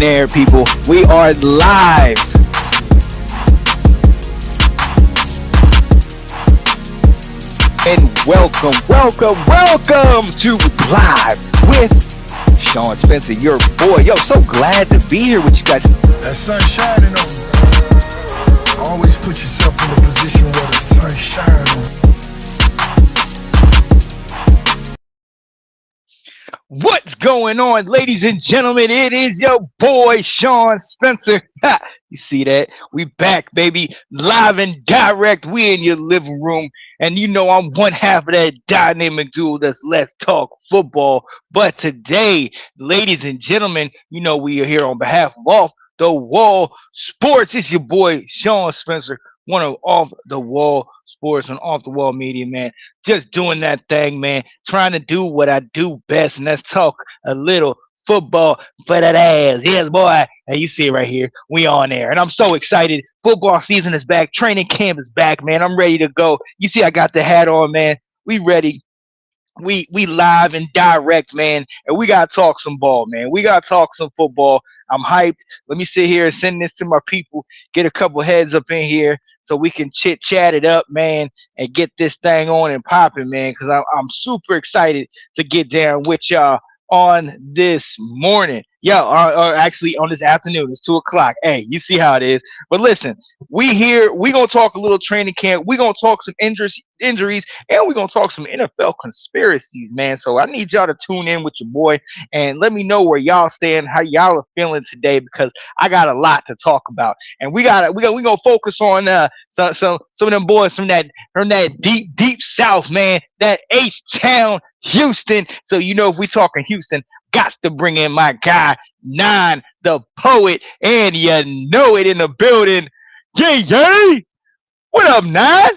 on air, people. We are live. And welcome to Live with Sean Spencer, your boy. Yo, so glad to be here with you guys. That sun shining on you. Always put yourself in a position where the sun shines on you. What's going on, ladies and gentlemen? It is your boy, Sean Spencer. Ha, you see that? We back, baby. Live and direct. We in your living room. And you know I'm one half of that dynamic duo that's Let's Talk Football. But today, ladies and gentlemen, you know we are here on behalf of Off the Wall Sports. It's your boy, Sean Spencer, one of Off the Wall Sports and Off the Wall Media, man. Just doing that thing, man. Trying to do what I do best, and let's talk a little football for that ass. Yes, boy. And you see it right here. We on there. And I'm so excited. Football season is back. Training camp is back, man. I'm ready to go. You see I got the hat on, man. We ready. We live and direct, man, and we gotta talk some ball, man. We gotta talk some football. I'm hyped. Let me sit here and send this to my people, get a couple heads up in here so we can chit chat it up, man, and get this thing on and popping, man, because I'm super excited to get down with y'all on this morning. Yeah, or actually on this afternoon. It's 2:00. Hey, you see how it is. But listen, we here. We gonna talk a little training camp. We gonna talk some injuries, and we gonna talk some NFL conspiracies, man. So I need y'all to tune in with your boy and let me know where y'all stand, how y'all are feeling today, because I got a lot to talk about. And we gonna focus on some of them boys from that deep south, man. That H-Town, Houston. So you know if we talking Houston, got to bring in my guy, Nine, the poet, and you know it in the building. Yay! What up, Nine?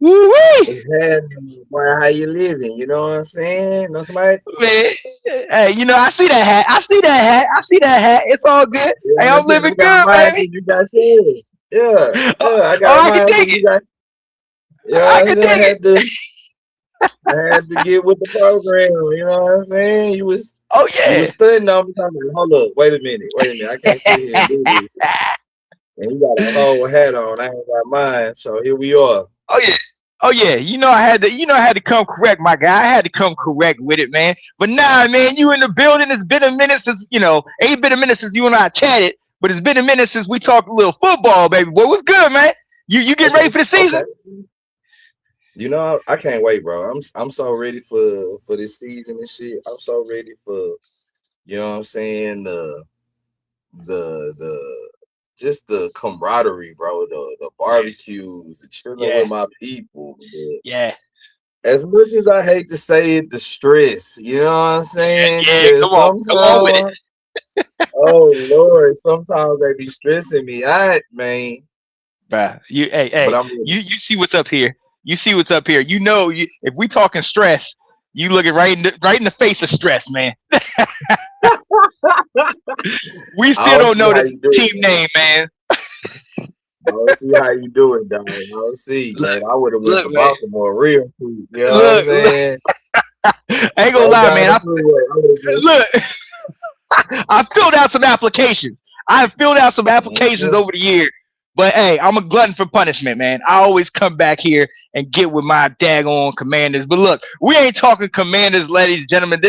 Woo-wee! What's happening, boy? How you living? You know what I'm saying? Know somebody? Man, hey, you know, I see that hat. It's all good. Yeah, Hey, I'm living good, baby. You got said. Yeah, I got I mine. can dig it. I had to get with the program. You know what I'm saying? You was studying on me. Hold up, wait a minute. I can't sit here and do this. And you got a whole hat on. I ain't got mine. So here we are. Oh yeah. You know I had to come correct, my guy. I had to come correct with it, man. But nah, man, you in the building. It's been a minute since ain't been a minute since you and I chatted, but it's been a minute since we talked a little football, baby. Boy, what's good, man? You getting ready for the season? Okay. You know, I can't wait, bro. I'm so ready for this season and shit. I'm so ready for, you know what I'm saying, the just the camaraderie, bro. The barbecues, the chilling with my people. Yeah. As much as I hate to say it, the stress. You know what I'm saying? Yeah. Come on with it. Oh Lord, sometimes they be stressing me out, man. Bruh, you see what's up here. You see what's up here. You know, if we talking stress, you looking right in the face of stress, man. We still don't know the team name, man. I'll see how you do it, dog. I'll see. Like, I would have went to Baltimore real quick. You know what I'm saying? I ain't gonna lie, man. Look, I filled out some applications. I've filled out some applications over the year. But hey, I'm a glutton for punishment, man. I always come back here and get with my daggone Commanders. But look, we ain't talking Commanders, ladies and gentlemen.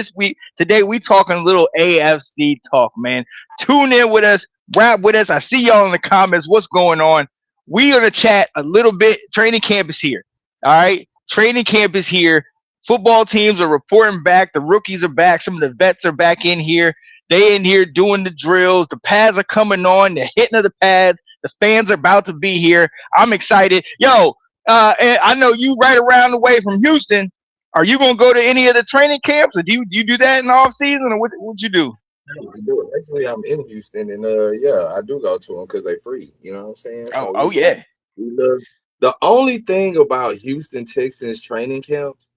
Today we talking a little AFC talk, man. Tune in with us, rap with us. I see y'all in the comments. What's going on? We gonna chat a little bit. Training camp is here. All right, training camp is here. Football teams are reporting back. The rookies are back. Some of the vets are back in here. They in here doing the drills. The pads are coming on. The hitting of the pads. The fans are about to be here. I'm excited. Yo, and I know you right around the way from Houston. Are you going to go to any of the training camps, or do you do that in the off season, or what you do? I do it. Actually, I'm in Houston, and I do go to them because they free. You know what I'm saying? So yeah. We love. The only thing about Houston Texans training camps,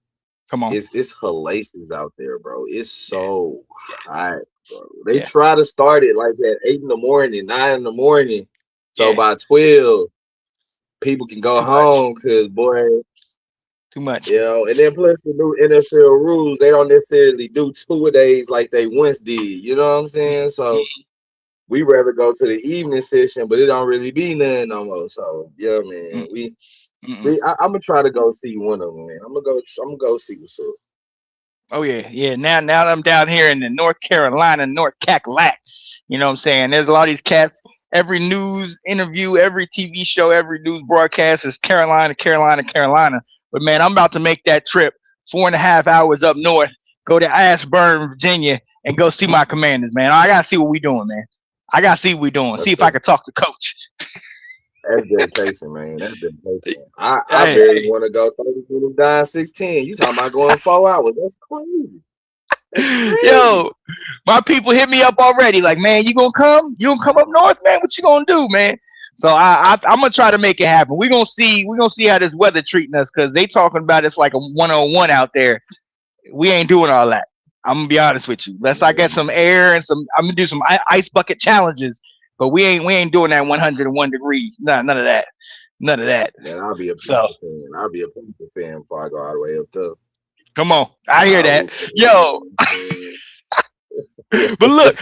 come on, it's hellacious out there, bro. It's so hot, bro. They try to start it like at 8 in the morning, 9 in the morning. So by 12, people can go home because, boy, too much. You know, and then plus the new NFL rules, they don't necessarily do 2 days like they once did. You know what I'm saying? So we rather go to the evening session, but it don't really be nothing no more. So yeah, man, I'm gonna try to go see one of them, man. I'm gonna go see what's up. Oh yeah. Now I'm down here in the North Carolina, North Cackalack. You know what I'm saying? There's a lot of these cats. Every news interview, every TV show, every news broadcast is Carolina, Carolina, Carolina. But man, I'm about to make that trip 4.5 hours up north, go to Ashburn, Virginia, and go see my Commanders, man. I gotta see what we doing, man. I gotta see what we doing. See That's if I tough. can talk to coach. That's dedication, man. That's dedication. I Hey, barely want to go 30 minutes down 16. You talking about going 4 hours? That's crazy. That's crazy. yo, my people hit me up already. Like, man, you gonna come? You gonna come up north, man? What you gonna do, man? So I'm gonna try to make it happen. We gonna see how this weather treating us because they talking about it's like a 101 out there. We ain't doing all that. I'm gonna be honest with you. Unless I get some air and some, I'm gonna do some ice bucket challenges. But we ain't doing that 101 degrees. None of that. None of that. Man, I'll be a So Panther fan. I'll be a Panther fan before I go all the way up there. come on, I hear I'll that. root for Yo, them. but look,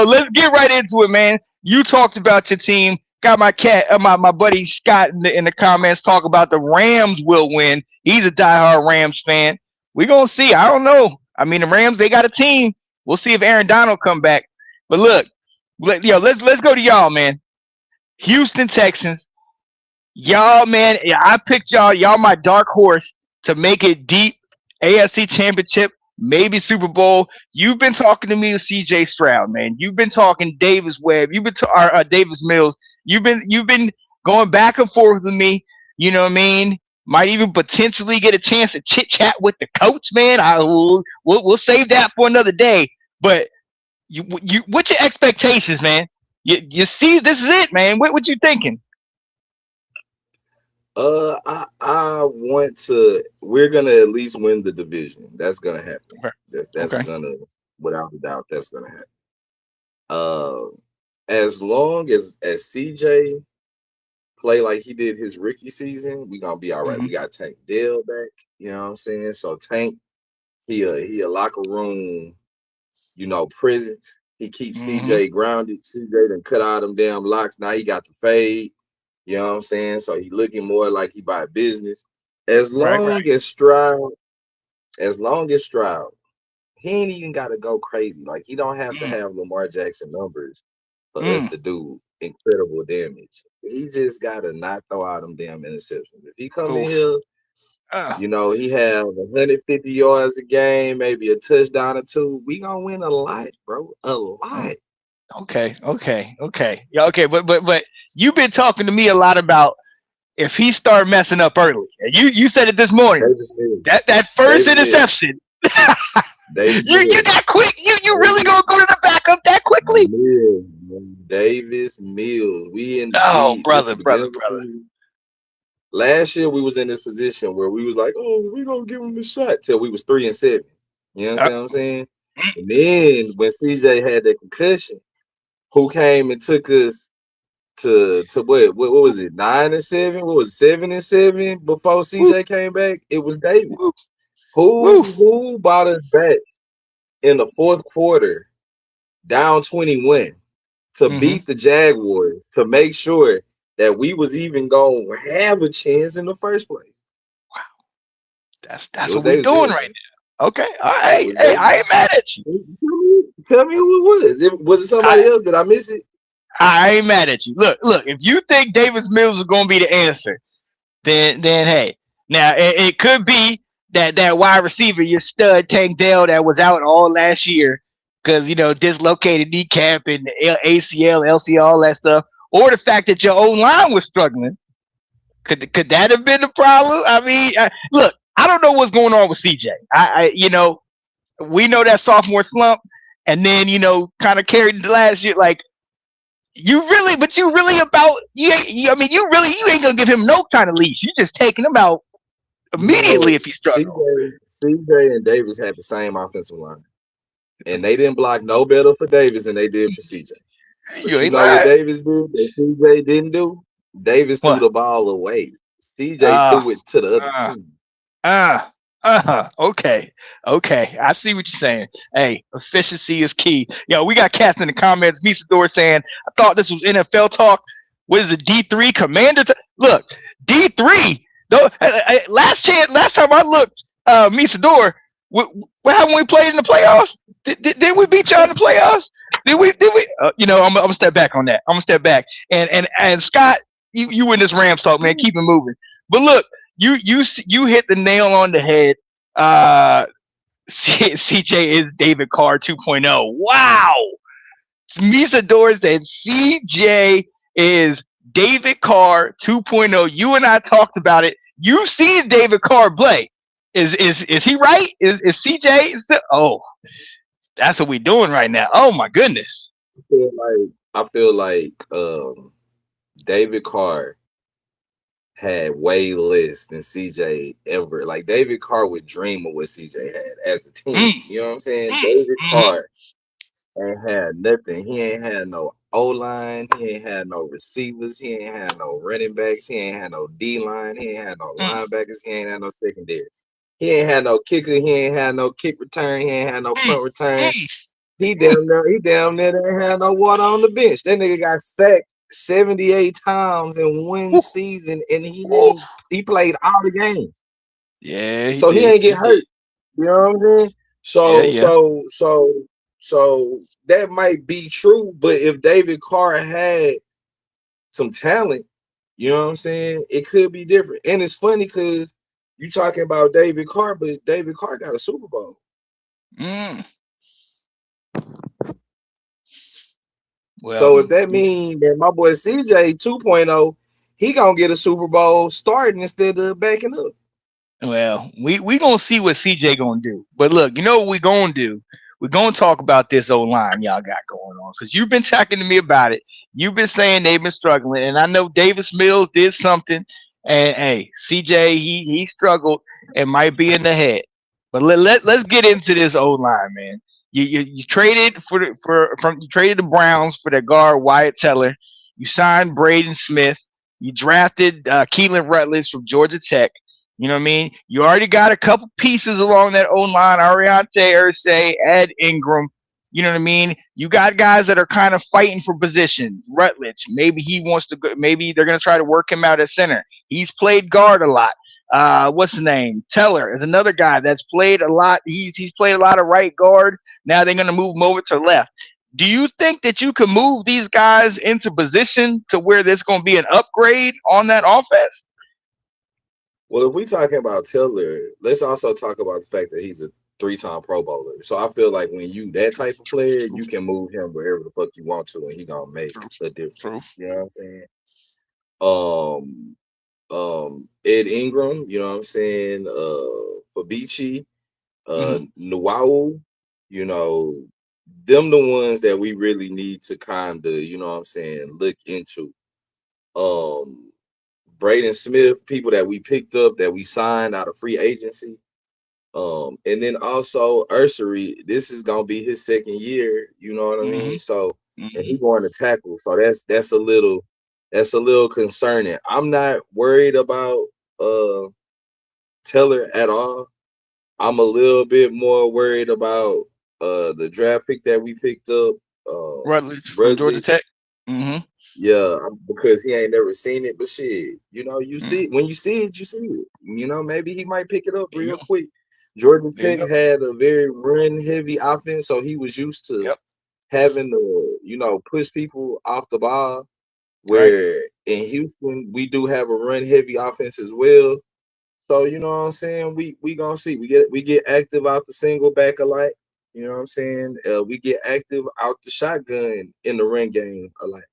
let's get right into it, man. You talked about your team. Got my cat, my buddy Scott in the comments talk about the Rams will win. He's a diehard Rams fan. We gonna see. I don't know. I mean, the Rams they got a team. We'll see if Aaron Donald come back. But look, let's go to y'all, man. Houston Texans. Y'all, man, I picked y'all. Y'all my dark horse to make it deep. AFC Championship, maybe Super Bowl. You've been talking to me with CJ Stroud, man. You've been talking Davis Webb. You've been Davis Mills. You've been going back and forth with me. You know what I mean? Might even potentially get a chance to chit chat with the coach, man. We'll save that for another day. But what's your expectations, man? You see, this is it, man. What you thinking? I want to. We're gonna at least win the division. That's gonna happen. Okay. That's Okay. gonna, without a doubt, that's gonna happen. Uh, as long as CJ play like he did his rookie season, we gonna be all right. Mm-hmm. We got Tank Dell back. You know what I'm saying? So Tank, he a locker room, presence. He keeps Mm-hmm. CJ grounded. CJ done cut out them damn locks. Now he got the fade. You know what I'm saying? So he looking more like he by business. As Right. long as Stroud, he ain't even got to go crazy. Like he don't have to Mm, have Lamar Jackson numbers for us mm, to do incredible damage. He just got to not throw out them damn interceptions. If he come in oof. here, Uh, he have 150 yards a game, maybe a touchdown or two. We gonna win a lot, bro. A mm. lot. Okay. Yeah, okay, but you've been talking to me a lot about if he start messing up early. And you said it this morning. Davis Mills. That first Davis Mills. interception. Davis You Mills. that quick? You really gonna go to the backup that quickly? Mills, man. Davis Mills. Oh, This the brother. beginning of the season. Last year we was in this position where we was like, oh, we gonna give him a shot till we was 3-7. You Uh, understand what I'm saying? And then when CJ had that concussion, who came and took us to what was it, 9-7? What was it, 7-7 before woo, CJ came back? It was Davis. woo, woo. Who brought us back in the fourth quarter down 21 to Mm-hmm. beat the Jaguars to make sure that we was even going to have a chance in the first place? That's It was what we Davis doing Mills. right now. Okay. All It right. was Hey, Davis. I ain't mad at you. Tell me who it was. Was it somebody else? Did I miss it? I ain't mad at you. Look. If you think Davis Mills is gonna be the answer, then hey. Now it could be that wide receiver, your stud Tank Dell that was out all last year because dislocated kneecap and ACL, LCL, all that stuff, or the fact that your oline was struggling. Could that have been the problem? I mean, look, I don't know what's going on with CJ. We know that sophomore slump, and then kind of carried into last year. Like you really about I mean, you ain't gonna give him no kind of leash. You just taking him out immediately if he struggles. CJ and Davis had the same offensive line, and they didn't block no better for Davis than they did for CJ. But You you ain't know what lying. Davis did that CJ didn't do? Davis threw What? the ball away. CJ Uh, threw it to the other uh, team. uh. Okay. Okay. I see what you're saying. Hey, efficiency is key. Yo, we got cats in the comments. Misador saying, I thought this was NFL talk. What is it? D3 commander? Look, D3. Though, last time I looked, Misador, what happened when we played in the playoffs? Didn't we beat y'all in the playoffs? Did we? I'm gonna step back on that. I'm gonna step back. And Scott, you in this Rams talk, man. Keep it moving. But look, you hit the nail on the head. Uh, CJ is David Carr 2.0. Wow. Misador said CJ is David Carr 2.0. You and I talked about it. You've seen David Carr play. Is he right? Is CJ? Oh, that's what we're doing right now. Oh my goodness. I feel like David Carr had way less than CJ ever. Like David Carr would dream of what CJ had as a team. You know what I'm saying? David Carr ain't had nothing. He ain't had no O-line. He ain't had no receivers. He ain't had no running backs. He ain't had no D-line. He ain't had no linebackers. He ain't had no secondary. He ain't had no kicker. He ain't had no kick return. He ain't had no punt return. He damn near didn't have no water on the bench. That nigga got sacked 78 times in one season, and he played all the games. Yeah, so he ain't get hurt. You know what I'm saying? So that might be true, but if David Carr had some talent, you know what I'm saying, it could be different. And it's funny because you talking about David Carr, but David Carr got a Super Bowl. Well, so if that means that my boy CJ 2.0, he gonna get a Super Bowl starting instead of backing up. Well, we gonna see what CJ gonna do. But look, you know what we gonna do? We're gonna talk about this O-line y'all got going on. Because you've been talking to me about it. You've been saying they've been struggling. And I know Davis Mills did something. And hey, CJ, he struggled and might be in the head. But let's get into this O-line, man. You traded you traded the Browns for their guard Wyatt Teller. You signed Braden Smith. You drafted Keelan Rutledge from Georgia Tech. You know what I mean? You already got a couple pieces along that O line, Ariante Ursay, Ed Ingram. You know what I mean? You got guys that are kind of fighting for position. Rutledge, maybe he wants to go, maybe they're going to try to work him out at center. He's played guard a lot. What's the name? Teller is another guy that's played a lot. He's played a lot of right guard. Now they're going to move him over to left. Do you think that you can move these guys into position to where there's going to be an upgrade on that offense? Well, if we talking about Teller, let's also talk about the fact that he's a 3-time Pro Bowler. So I feel like when you that type of player, you can move him wherever the fuck you want to, and he gonna make a difference. You know what I'm saying? Ed Ingram, you know what I'm saying? Fabici, Nuwau, you know, them the ones that we really need to kind of, you know what I'm saying, look into. Braden Smith, people that we picked up, that we signed out of free agency. And then also Ursary, this is gonna be his second year, you know what I mean? So and he going to tackle. So that's a little concerning. I'm not worried about Teller at all. I'm a little bit more worried about the draft pick that we picked up. Rutledge from Georgia Tech. Yeah, because he ain't never seen it, but shit, you know, you see it. When you see it, you see it. You know, maybe he might pick it up real quick. Georgia Tech had a very run-heavy offense, so he was used to having to, you know, push people off the ball. Where in Houston, we do have a run-heavy offense as well. So, you know what I'm saying? We gonna see. We get active out the single back a lot. You know what I'm saying? We get active out the shotgun in the run game a lot.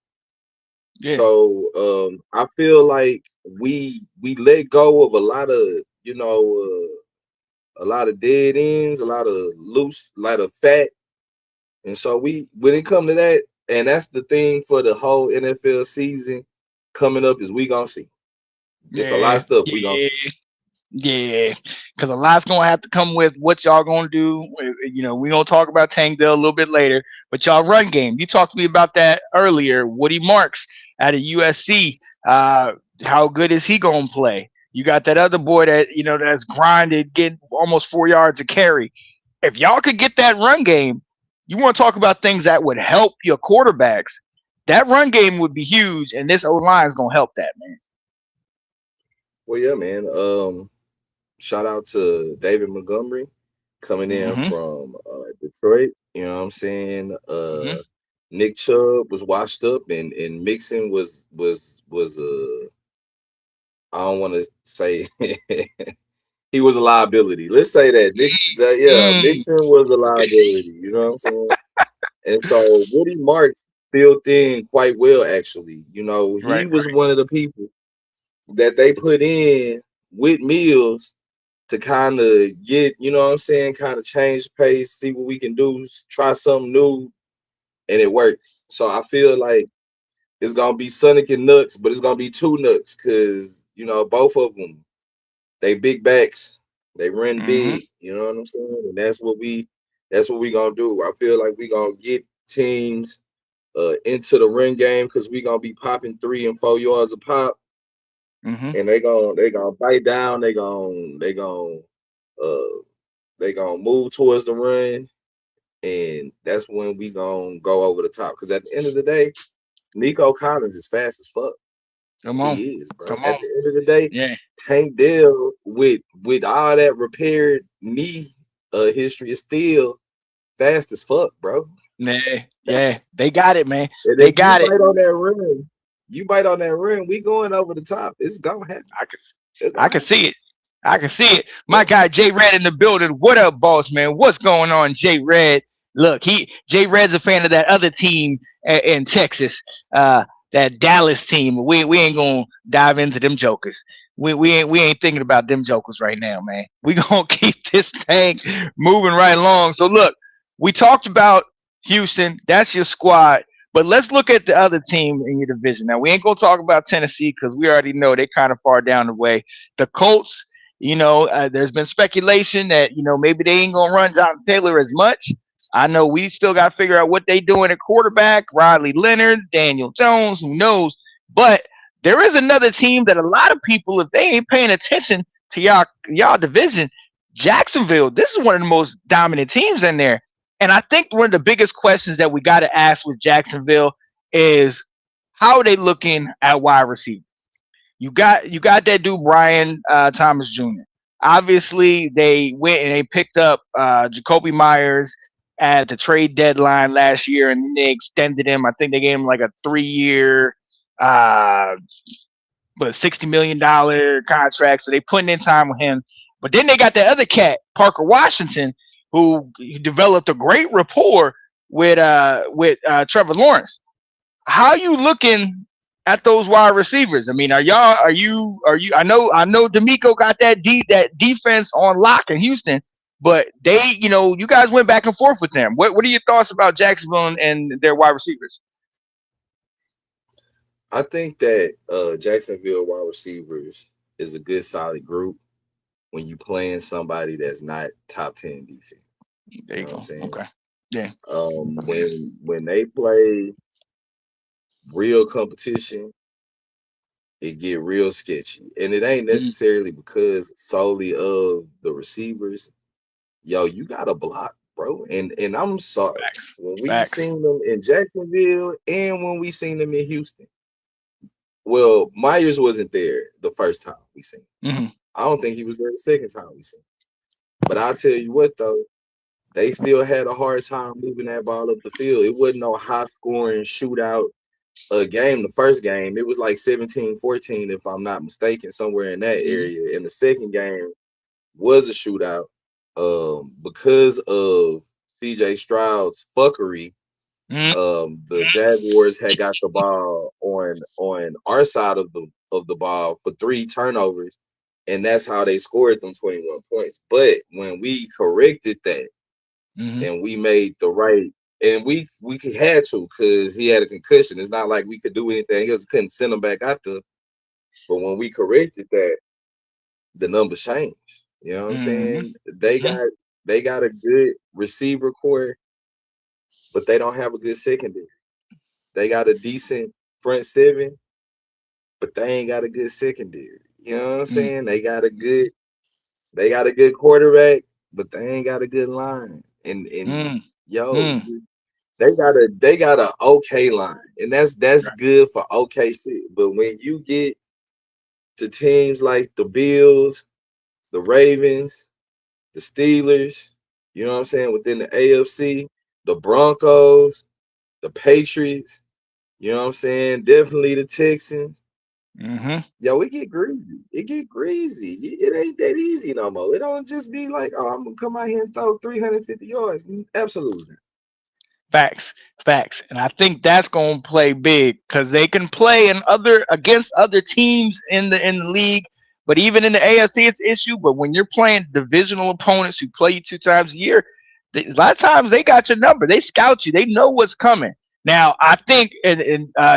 Yeah. So I feel like we let go of a lot of, you know, a lot of dead ends, a lot of fat. And so when it come to that, and that's the thing for the whole NFL season coming up, is we gonna see. It's a lot of stuff we gonna see. Yeah, because a lot's gonna have to come with what y'all gonna do. You know, we gonna talk about Tank Dell a little bit later, but y'all run game. You talked to me about that earlier. Woody Marks out of USC. How good is he gonna play? You got that other boy that that's grinded, getting almost 4 yards a carry. If y'all could get that run game, you want to talk about things that would help your quarterbacks. That run game would be huge, and this O line is gonna help that, man. Well, yeah, man. Shout out to David Montgomery coming in Mm-hmm. from Detroit. You know what I'm saying? Mm-hmm. Nick Chubb was washed up, and Mixon was I don't want to say he was a liability. Let's say that yeah, Mm. Mixon was a liability. You know what I'm saying? And so Woody Marks filled in quite well, actually. You know, he Right. was one of the people that they put in with Mills to kind of get, you know what I'm saying, kind of change the pace, see what we can do, try something new, and it worked. So I feel like it's gonna be Sonic and Nuts, but it's gonna be two Nuts because both of them, they big backs, they run Mm-hmm. big. You know what I'm saying, and that's what we gonna do. I feel like we gonna get teams into the run game because we gonna be popping 3 and 4 yards a pop, Mm-hmm. and they gonna bite down. They gonna move towards the run, and that's when we gonna go over the top. Because at the end of the day, Nico Collins is fast as fuck. Come on. He is, bro. Come At on. the end of the day, Yeah. Tank Dell with all that repaired knee history is still fast as fuck, bro. Yeah. Yeah. They got it, man. And They if you got it. bite on that run, we going over the top. It's gonna happen. I can It's I gonna can happen. see it. I can see it. Yeah. My guy Jay Red in the building. What up, boss man? What's going on, Jay Red? Look, Jay Red's a fan of that other team in Texas, that Dallas team. We ain't gonna dive into them jokers. We ain't thinking about them jokers right now, man. We gonna keep this thing moving right along. So look, we talked about Houston. That's your squad. But let's look at the other team in your division. Now we ain't gonna talk about Tennessee because we already know they kind of far down the way. The Colts, there's been speculation that maybe they ain't gonna run Jonathan Taylor as much. I know we still got to figure out what they doing at quarterback. Riley Leonard, Daniel Jones, who knows? But there is another team that a lot of people, if they ain't paying attention to y'all division, Jacksonville. This is one of the most dominant teams in there. And I think one of the biggest questions that we got to ask with Jacksonville is how are they looking at wide receiver? You got that dude Brian Thomas Jr. Obviously, they went and they picked up Jacoby Myers at the trade deadline last year, and they extended him. I think they gave him like a 3-year, uh, but $60 million contract. So they putting in time with him. But then they got that other cat, Parker Washington, who developed a great rapport with Trevor Lawrence. How you looking at those wide receivers? I mean, are you? I know D'Amico got that defense on lock in Houston, but you guys went back and forth with them. What are your thoughts about Jacksonville and their wide receivers? I think that Jacksonville wide receivers is a good solid group when you playing somebody that's not top 10 defense. There You you know what I'm go. saying? Okay. Yeah. When they play real competition, it get real sketchy. And it ain't Mm, necessarily because solely of the receivers. Yo, you got to block, bro. And I'm sorry. facts. When we Facts. seen them in Jacksonville and when we seen them in Houston. Well, Myers wasn't there the first time we seen him. Hmm. I don't think he was there the second time we seen him. But I'll tell you what though, they still had a hard time moving that ball up the field. It wasn't no high scoring shootout game. The first game, it was like 17-14, if I'm not mistaken, somewhere in that Hmm. area. And the second game was a shootout because of CJ Stroud's fuckery. Hmm. The Jaguars had got the ball on our side of the ball for 3 turnovers, and that's how they scored them 21 points. But when we corrected that Hmm. and we made the right, and we had to because he had a concussion. It's not like we could do anything else. We couldn't send him back out there. But when we corrected that, the numbers changed. You know what I'm Hmm. saying? They got a good receiver core, but they don't have a good secondary. They got a decent front seven, but they ain't got a good secondary. You know what I'm Mm, saying? They got a good quarterback, but they ain't got a good line. And mm, yo, mm. they got a okay line, and that's Right. good for okay shit. But when you get to teams like the Bills, the Ravens, the Steelers, you know what I'm saying, within the AFC, the Broncos, the Patriots, you know what I'm saying, definitely the Texans. Mm-hmm. Yo, it get greasy. It get greasy. It ain't that easy no more. It don't just be like, oh, I'm gonna come out here and throw 350 yards. Absolutely not. Facts, facts, and I think that's going to play big because they can play in other against other teams in the league, but even in the AFC it's an issue. But when you're playing divisional opponents who play you 2 times a year, a lot of times they got your number. They scout you. They know what's coming. Now I think, and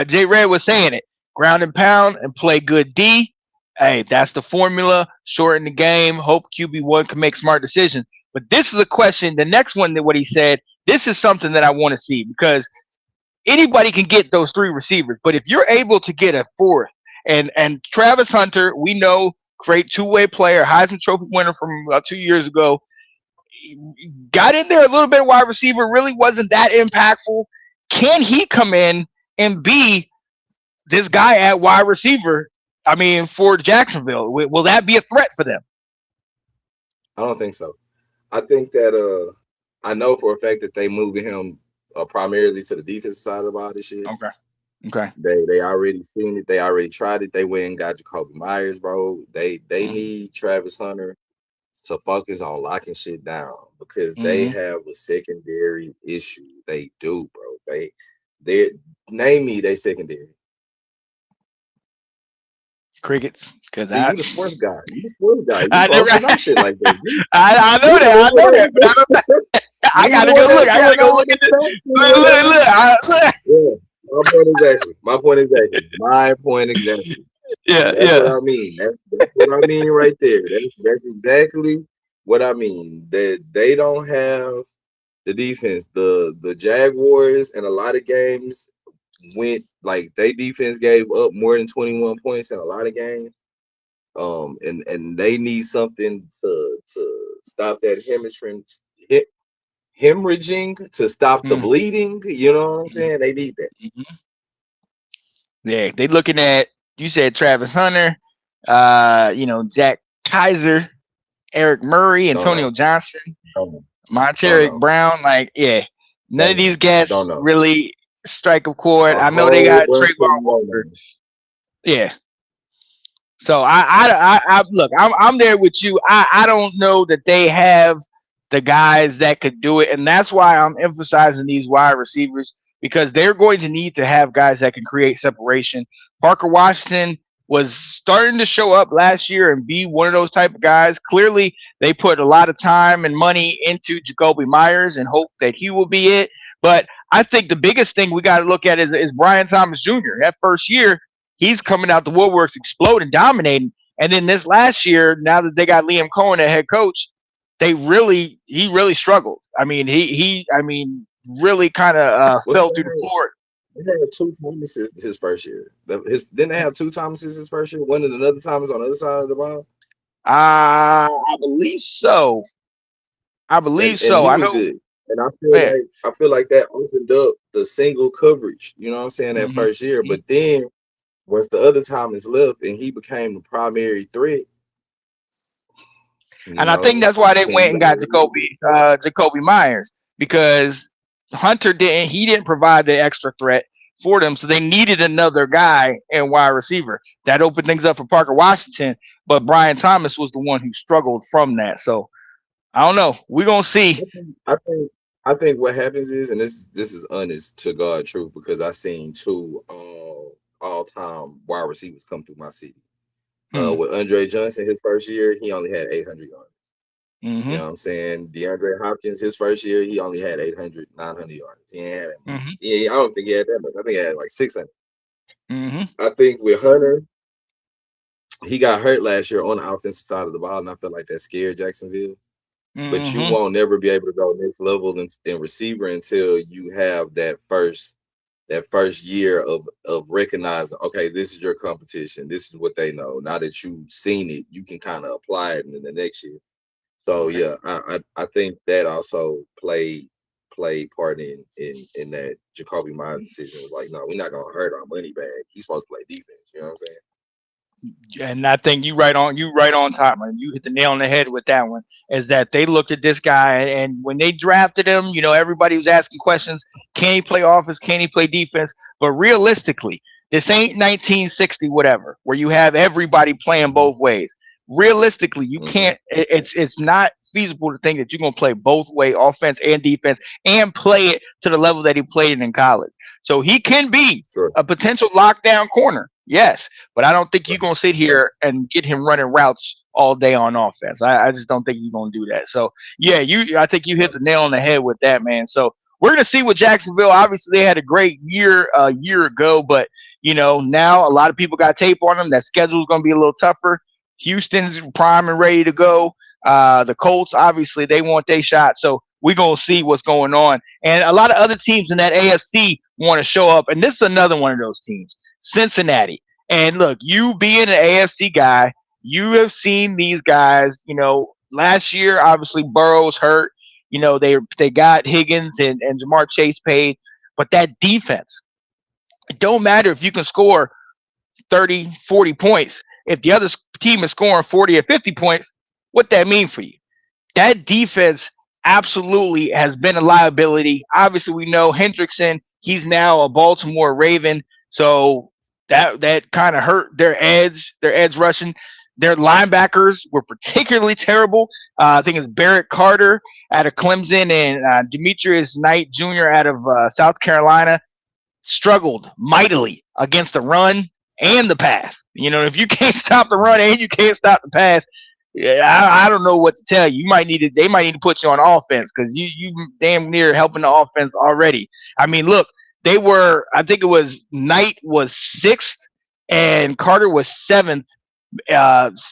Jay Red was saying it, ground and pound and play good D. Hey, that's the formula. Shorten the game. Hope QB1 can make smart decisions. But this is a question. The next one that what he said, this is something that I want to see because anybody can get those three receivers, but if you're able to get a fourth, and Travis Hunter, we know, great two-way player, Heisman Trophy winner from about 2 years ago, got in there a little bit wide receiver, really wasn't that impactful. Can he come in and be this guy at wide receiver? I mean, for Jacksonville, will that be a threat for them? I don't think so. I think that I know for a fact that they moving him primarily to the defensive side of all this shit. Okay. Okay. They already seen it. They already tried it. They went and got Jacoby Myers, bro. They Mm-hmm. need Travis Hunter to focus on locking shit down because they Mm-hmm. have a secondary issue. They do, bro. They name me they secondary. Crickets, because See, I you the sports guy. You the sports guy. You I supposed to know never. shit like that. I know You the that. I know that. But one. I don't. I You the gotta go one look. that's I gotta putting go all look the at this. stats and Look, look, whatever. look. Look. Yeah, my point exactly. My point exactly. My point exactly. Yeah, That's what yeah. I mean. That's what I mean right there. That's exactly what I mean. That they don't have the defense. The Jaguars in a lot of games went like they defense gave up more than 21 points in a lot of games. And they need something to stop that hemorrhaging to stop the Mm, bleeding. You know what I'm mm, saying? They need that. mhm. Yeah, they looking at, you said Travis Hunter, Jack Kaiser, Eric Murray, Don't Antonio know. Johnson, Don't know. Don't Monteric know. Brown. Like, yeah, none Don't of know. these Don't guys know. really strike a chord. A I know they whole got bunch of Trayvon no Walker. names. Yeah. So I look. I'm there with you. I don't know that they have the guys that could do it, and that's why I'm emphasizing these wide receivers because they're going to need to have guys that can create separation. Parker Washington was starting to show up last year and be one of those type of guys. Clearly, they put a lot of time and money into Jacoby Myers and hope that he will be it. But I think the biggest thing we got to look at is Brian Thomas Jr. That first year, he's coming out the woodworks, exploding, dominating. And then this last year, now that they got Liam Cohen at head coach, he really struggled. I mean, really kind of What's fell that? through the floor. They had two Thomases his first year. Didn't they have two Thomases his first year? One and another Thomas on the other side of the ball? I believe so. I believe And so. he I was know. good. And Yeah. I feel like that opened up the single coverage, you know what I'm saying, that Mm-hmm. first year. But then once the other Thomas left and he became the primary threat, you And I think know, that's why they can went you and got Jacoby Myers because Hunter didn't provide the extra threat for them, so they needed another guy in wide receiver. That opened things up for Parker Washington, but Brian Thomas was the one who struggled from that. So I don't know. We're gonna see. I think I think what happens is, and this is honest to God truth, because I seen two all time wide receivers come through my city. Hmm. With Andre Johnson, his first year, he only had 800 yards. You Mm-hmm. know what I'm saying? DeAndre Hopkins, his first year, he only had 800, 900 yards. He ain't had that much. Mm-hmm. Yeah, I don't think he had that much. I think he had like 600. Mm-hmm. I think with Hunter, he got hurt last year on the offensive side of the ball, and I feel like that scared Jacksonville. But you Mm-hmm. won't never be able to go next level in receiver until you have that first that first year of recognizing, okay, this is your competition. This is what they know. Now that you've seen it, you can kind of apply it in the next year. So Right. yeah, I think that also played part in that Jacoby Myers decision was like, no, we're not gonna hurt our money bag. He's supposed to play defense. You know what I'm saying? And I think you right on top, man. You hit the nail on the head with that one. Is that they looked at this guy and when they drafted him, everybody was asking questions. Can he play offense? Can he play defense? But realistically, this ain't 1960 whatever, where you have everybody playing Mm-hmm. both ways. Realistically, you Mm-hmm. can't. It's not feasible to think that you're gonna play both way, offense and defense, and play it to the level that he played it in college. So he can be Sure. a potential lockdown corner. Yes, but I don't think you're Right. gonna sit Right. here and get him running routes all day on offense. I just don't think you're gonna do that. So yeah, I think you hit Right. the nail on the head with that, man. So we're gonna see what Jacksonville. Obviously, they had a great year a year ago, but now a lot of people got tape on them. That schedule's gonna be a little tougher. Houston's prime and ready to go. The Colts, obviously, they want their shot. So we're gonna see what's going on. And a lot of other teams in that AFC want to show up. And this is another one of those teams, Cincinnati. And look, you being an AFC guy, you have seen these guys. Last year, obviously Burrow's hurt. They got Higgins and Jamar Chase paid, but that defense, it don't matter if you can score 30, 40 points. If the other team is scoring 40 or 50 points, what that mean for you? That defense absolutely has been a liability. Obviously, we know Hendrickson, he's now a Baltimore Raven, so that kind of hurt their edge rushing. Their linebackers were particularly terrible. I think it's Barrett Carter out of Clemson and Demetrius Knight Jr. out of South Carolina struggled mightily against the run and the pass. If you can't stop the run and you can't stop the pass, yeah, I don't know what to tell you. They might need to put you on offense because you damn near helping the offense already. I mean, look, I think it was Knight was sixth and Carter was seventh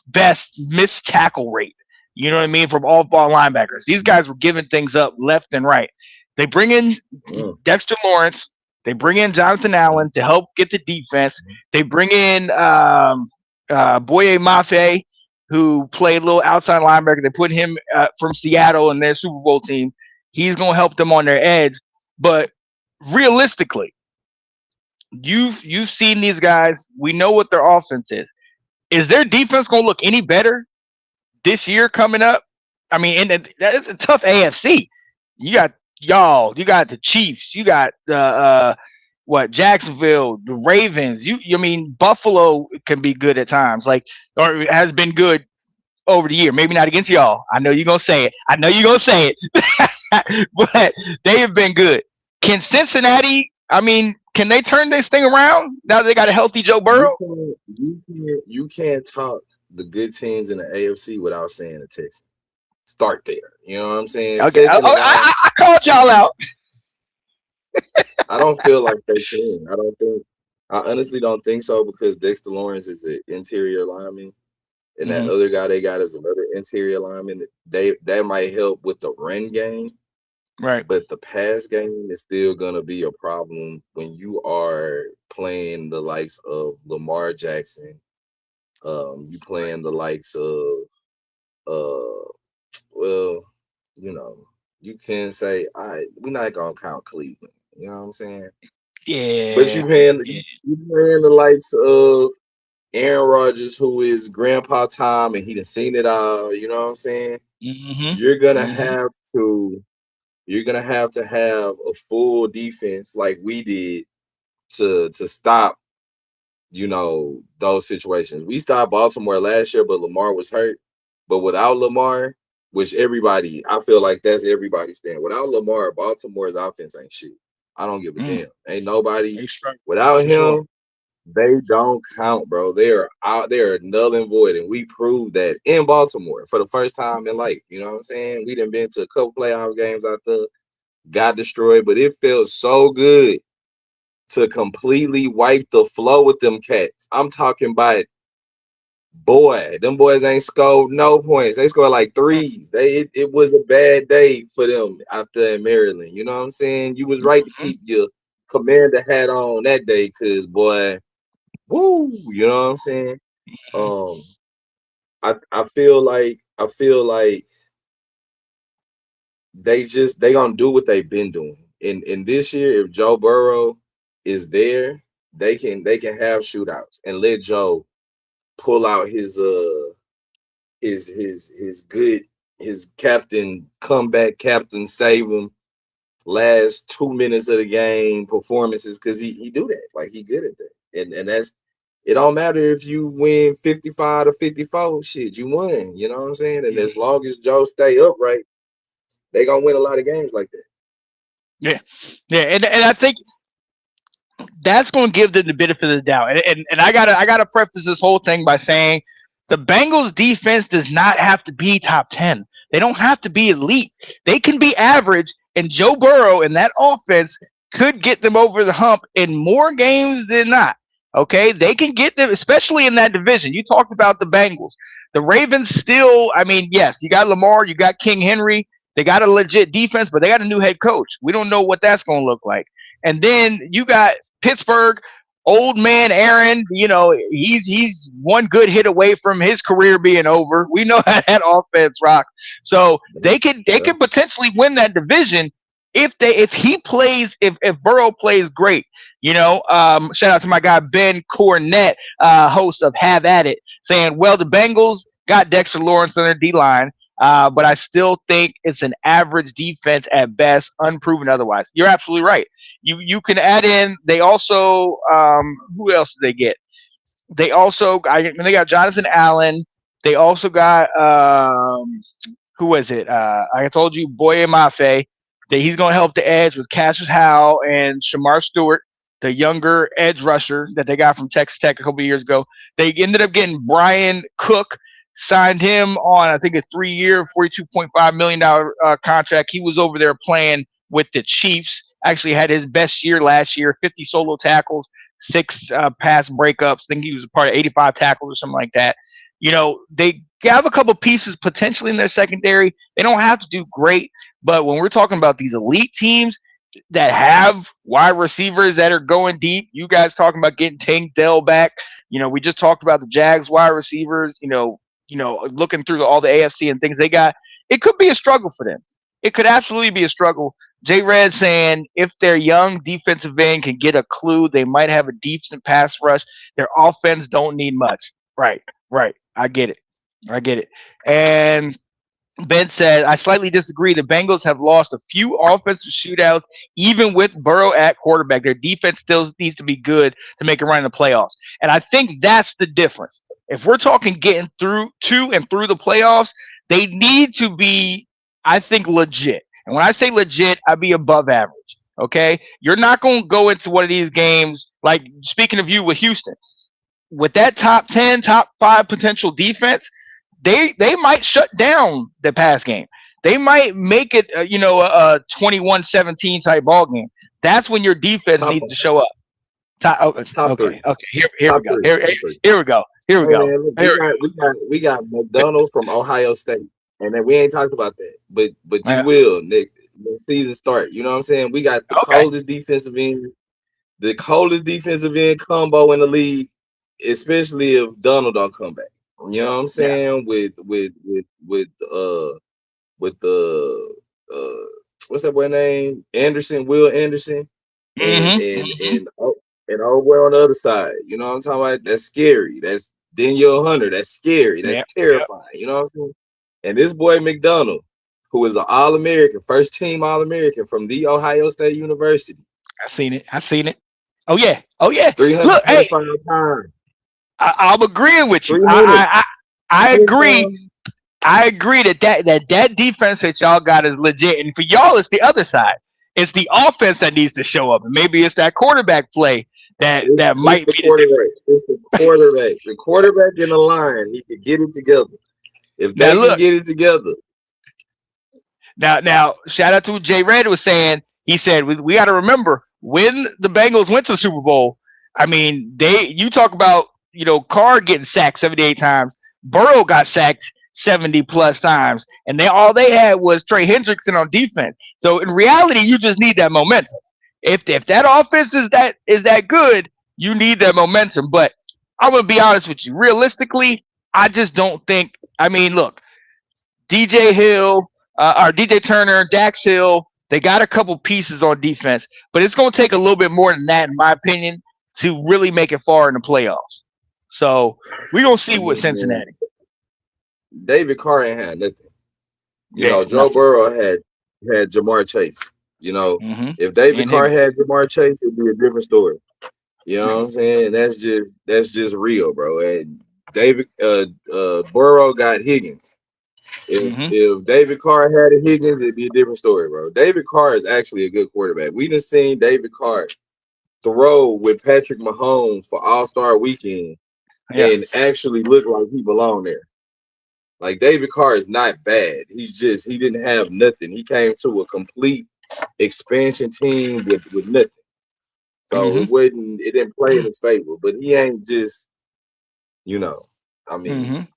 best missed tackle rate. You know what I mean? From off ball linebackers. These guys were giving things up left and right. They bring in Mm. Dexter Lawrence. They bring in Jonathan Allen to help get the defense. They bring in Boye Mafe, who played a little outside linebacker. They put him from Seattle in their Super Bowl team. He's going to help them on their edge. But realistically, you've seen these guys. We know what their offense is. Is their defense going to look any better this year coming up? I mean, and that's a tough AFC. You got y'all. You got the Chiefs. You got the Jacksonville, the Ravens. I mean, Buffalo can be good at times, or has been good over the year. Maybe not against y'all. I know you're gonna say it. But they have been good. Can Cincinnati? I mean, can they turn this thing around now that they got a healthy Joe You Burrow? can't you can't talk the good teams in the AFC without saying the Texans. Start there. You know what I'm saying? Okay, Second of all, I called y'all out. I don't feel like they can. I honestly don't think so because Dexter Lawrence is an interior lineman. And that Mhm. other guy they got is another interior lineman. That might help with the run game, Right. but the pass game is still gonna be a problem when you are playing the likes of Lamar Jackson. You playing the likes of well, you know, you can say, all right, we're not gonna count Cleveland. You know what I'm saying? But Yeah. Yeah. you paying the likes of Aaron Rodgers, who is grandpa time and he done seen it all, you know what I'm saying? Mhm. You're gonna Mhm. have to have a full defense like we did to stop, those situations. We stopped Baltimore last year, but Lamar was hurt. But without Lamar, which I feel like that's everybody's stand. Without Lamar, Baltimore's offense ain't shit. I don't give a Mm. damn. Ain't nobody They struggle without for sure. him. They don't count, bro. They are out there null and void, and we proved that in Baltimore for the first time in life. You know what I'm saying? We done been to a couple playoff games out there, got destroyed, but it felt so good to completely wipe the flow with them cats. I'm talking about, boy, them boys ain't scored no points. They scored like threes. It was a bad day for them out there in Maryland. You know what I'm saying? You was right to Mhm. keep your commander hat on that day, cause boy, woo, you know what I'm saying? Um, I feel like they gonna do what they've been doing. And this year, if Joe Burrow is there, they can have shootouts and let Joe pull out his good his captain comeback captain save him last 2 minutes of the game performances, because he do that, like he good at that. And that's it. Don't matter if you win 55-54, shit, you won, you know what I'm saying? And as long as Joe stay upright, they gonna win a lot of games like that. Yeah, yeah, and I think that's going to give them the benefit of the doubt. And I gotta preface this whole thing by saying the Bengals defense does not have to be top 10. They don't have to be elite. They can be average, and Joe Burrow and that offense could get them over the hump in more games than not. Okay, they can get them, especially in that division. You talked about the Bengals. The Ravens still, I mean, yes, you got Lamar, you got King Henry. They got a legit defense, but they got a new head coach. We don't know what that's going to look like. And then you got Pittsburgh, old man Aaron. You know, he's one good hit away from his career being over. We know how that offense rocks. So they could potentially win that division if he plays, if Burrow plays great. You know, shout out to my guy Ben Cornett, host of Have At It, saying, well, the Bengals got Dexter Lawrence on their D line. But I still think it's an average defense at best, unproven otherwise. You're absolutely right. You can add in. They also who else did they get? They got Jonathan Allen. They also got who was it? I told you Boye Mafe that he's going to help the edge with Cassius Howe and Shamar Stewart, the younger edge rusher that they got from Texas Tech a couple of years ago. They ended up getting Brian Cook, signed him on, I think, a 3-year, $42.5 million contract. He was over there playing with the Chiefs. Actually had his best year last year, 50 solo tackles, 6 pass breakups. I think he was a part of 85 tackles or something like that. You know, they have a couple pieces potentially in their secondary. They don't have to do great, but when we're talking about these elite teams that have wide receivers that are going deep, you guys talking about getting Tank Dell back. You know, we just talked about the Jags wide receivers, looking through all the AFC and things they got, it could be a struggle for them. It could absolutely be a struggle. J Red saying if their young defensive end can get a clue, they might have a decent pass rush. Their offense don't need much. Right, right. I get it. I get it. And Ben said, I slightly disagree. The Bengals have lost a few offensive shootouts, even with Burrow at quarterback. Their defense still needs to be good to make a run in the playoffs. And I think that's the difference. If we're talking getting through to and through the playoffs, they need to be, I think, legit. And when I say legit, I be above average. Okay? You're not going to go into one of these games, like speaking of you with Houston, with that top 10, top 5 potential defense, they might shut down the pass game. They might make it, a 21-17 type ball game. That's when your defense Top needs five. to show up. Top three. Okay. Here Top we go. three. Top three. Here we go. Here we Hey, go. man, look, Here, we got McDonald from Ohio State, and then we ain't talked about that, but you yeah. will, Nick. The season start. You know what I'm saying? We got the Okay. coldest defensive end combo in the league, especially if Donald don't come back. You know what I'm Yeah. saying? With the what's that boy name? Will Anderson, and Mm-hmm. and Mm-hmm. and oh, and over on the other side. You know what I'm talking about? That's scary. That's Daniel Hunter. That's scary. That's Yep. Yep. terrifying. You know what I'm saying? And this boy McDonald, who is an All-American, first team All-American from the Ohio State University, I seen it. I seen it. Oh yeah. Oh yeah. Look, hey, 325 pounds, I'm agreeing with you. 300, I 300 agree. pounds. I agree that defense that y'all got is legit, and for y'all, it's the other side. It's the offense that needs to show up, and maybe it's that quarterback play that It's might the be the difference. quarterback. It's the quarterback. The quarterback in the line need to get it together. If Now they can look, get it together, now shout out to what Jay Red was saying. He said we got to remember when the Bengals went to the Super Bowl. I mean, you talk about Carr getting sacked 78 times. Burrow got sacked 70 plus times, and all they had was Trey Hendrickson on defense. So in reality, you just need that momentum. If that offense is that good, you need that momentum. But I'm gonna be honest with you. Realistically, I just don't think. I mean, look, DJ Hill, or DJ Turner, Dax Hill, they got a couple pieces on defense, but it's going to take a little bit more than that, in my opinion, to really make it far in the playoffs. So we're going to I see with mean, man, Cincinnati. David Carr ain't had nothing. Yeah, Joe nothing. Burrow had Jamar Chase. You know, Mm-hmm. if David And Carr Higgins. had Jamar Chase, it'd be a different story. You know what I'm saying? That's just real, bro. And David Burrow got Higgins. Mm-hmm. If David Carr had a Higgins, it'd be a different story, bro. David Carr is actually a good quarterback. We done seen David Carr throw with Patrick Mahomes for All-Star Weekend Yeah. and actually look like he belonged there. Like David Carr is not bad. He didn't have nothing. He came to a complete expansion team with nothing. So Mm-hmm. it didn't play in his favor. But he ain't just, you know, I mean, Mm-hmm. he ain't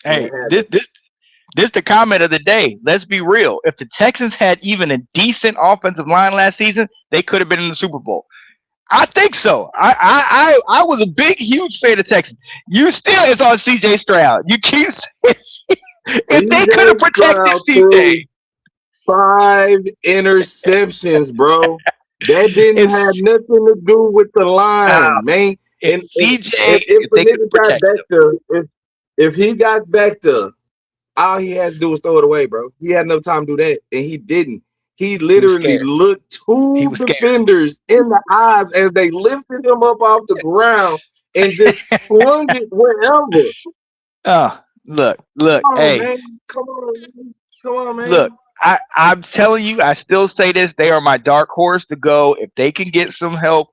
Hey, had this nothing. this this the comment of the day. Let's be real. If the Texans had even a decent offensive line last season, they could have been in the Super Bowl. I think so. I was a big, huge fan of Texas. You still is on CJ Stroud. You keep saying if they could have CJ protected Stroud CJ, threw 5 interceptions, bro. That didn't if have nothing to do with the uh, line, man. if And CJ, if if a they could nigga have got protected back him, to if he got back to all he had to do was throw it away, bro. He had no time to do that, and he didn't. He he was literally scared. looked He two was scared. defenders in the eyes as they lifted him up off the ground and just flung it wherever. Oh, look, Come on, hey, man. Come on, man. Come on, look. man. I'm telling you, I still say this. They are my dark horse to go if they can get some help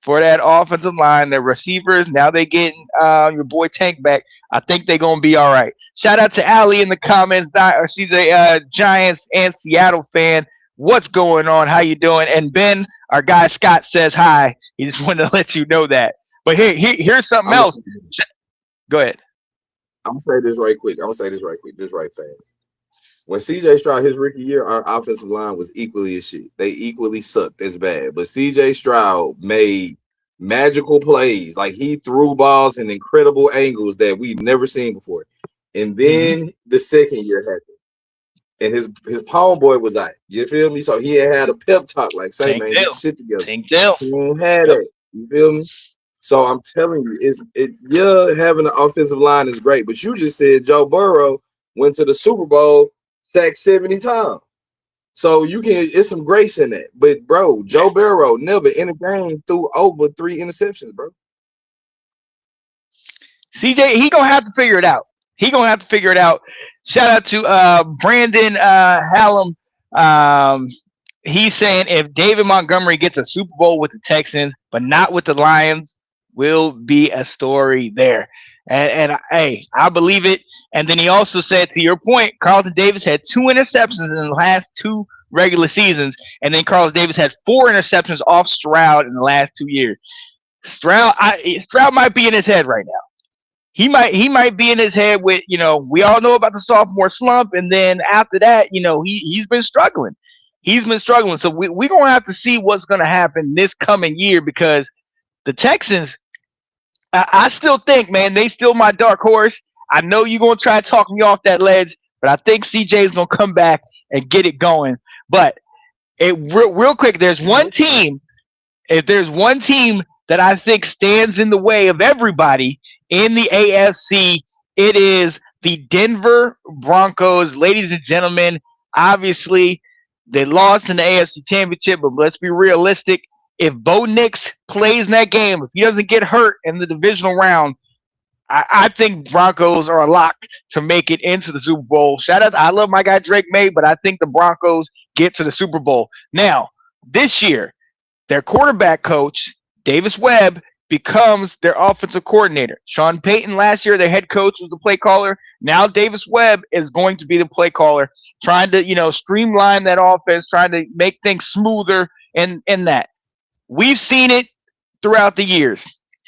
for that offensive line. Their receivers, now they getting your boy Tank back. I think they're gonna be all right. Shout out to Allie in the comments. She's a Giants and Seattle fan. What's going on? How you doing? And Ben, our guy Scott says hi. He just wanted to let you know that. But here's something I'm gonna else. Go ahead. say this right quick. I'm gonna say this right quick, just right fast. When CJ Stroud his rookie year, our offensive line was equally as shit. They equally sucked as bad. But CJ Stroud made magical plays. Like he threw balls in incredible angles that we'd never seen before. And Mm-hmm. then the second year happened. And his homeboy was out. You feel me? So he had a pep talk like, say, Tank man, get your Dell. shit together. Tank Dell. He ain't had Yep. that. You feel me? So I'm telling you, having an offensive line is great, but you just said Joe Burrow went to the Super Bowl, sacked 70 times. So it's some grace in that. But bro, Joe Burrow never in a game threw over 3 interceptions, bro. CJ, he gonna have to figure it out. He gonna have to figure it out. Shout out to Brandon Hallam. Um, he's saying if David Montgomery gets a Super Bowl with the Texans, but not with the Lions, will be a story there. Hey, I believe it. And then he also said, to your point, Carlton Davis had 2 interceptions in the last 2 regular seasons, and then Carlton Davis had 4 interceptions off Stroud in the last 2 years. Stroud might be in his head right now. He might be in his head with, we all know about the sophomore slump, and then after that, he's been struggling. He's been struggling. So we're gonna have to see what's gonna happen this coming year, because the Texans, I still think, man, they still my dark horse. I know you're gonna try to talk me off that ledge, but I think CJ's gonna come back and get it going. But real quick, if there's one team that I think stands in the way of everybody in the AFC, it is the Denver Broncos. Ladies and gentlemen, obviously they lost in the AFC Championship, but let's be realistic. If Bo Nix plays in that game, if he doesn't get hurt in the divisional round, I think Broncos are a lock to make it into the Super Bowl. Shout out, I love my guy Drake May, but I think the Broncos get to the Super Bowl. Now, this year, their quarterback coach, Davis Webb, becomes their offensive coordinator. Sean Payton last year, their head coach, was the play caller. Now Davis Webb is going to be the play caller, trying to, streamline that offense, trying to make things smoother and that. We've seen it throughout the years.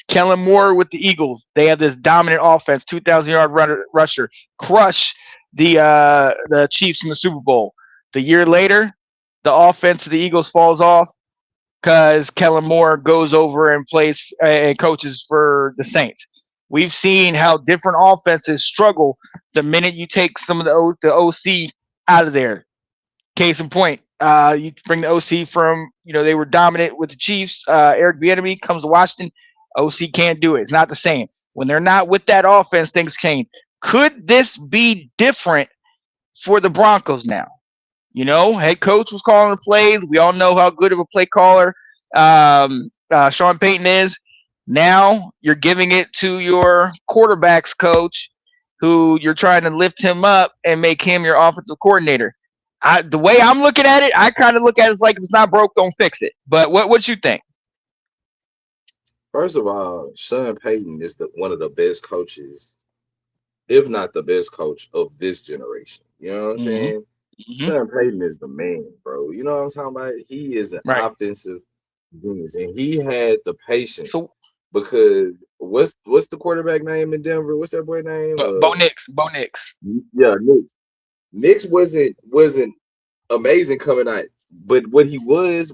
Kellen Moore with the Eagles, they have this dominant offense, 2,000-yard rusher, crush the Chiefs in the Super Bowl. The year later, the offense of the Eagles falls off. because Kellen Moore goes over and plays and coaches for the Saints. We've seen how different offenses struggle the minute you take some of the OC out of there. Case in point, you bring the OC from, they were dominant with the Chiefs. Eric Bieniemy comes to Washington. OC can't do it. It's not the same. When they're not with that offense, things change. Could this be different for the Broncos now? Head coach was calling the plays. We all know how good of a play caller Sean Payton is. Now you're giving it to your quarterbacks coach, who you're trying to lift him up and make him your offensive coordinator. The way I'm looking at it, I kind of look at it as like, if it's not broke, don't fix it. But what you think? First of all, Sean Payton is one of the best coaches, if not the best coach of this generation. You know what I'm saying? Sean Payton is the man, bro. You know what I'm talking about? He is an offensive genius, and he had the patience. Because what's the quarterback name in Denver? What's that boy name? Bo Nix. Bo Nix. Yeah, Nix. Nix wasn't amazing coming out, but what he was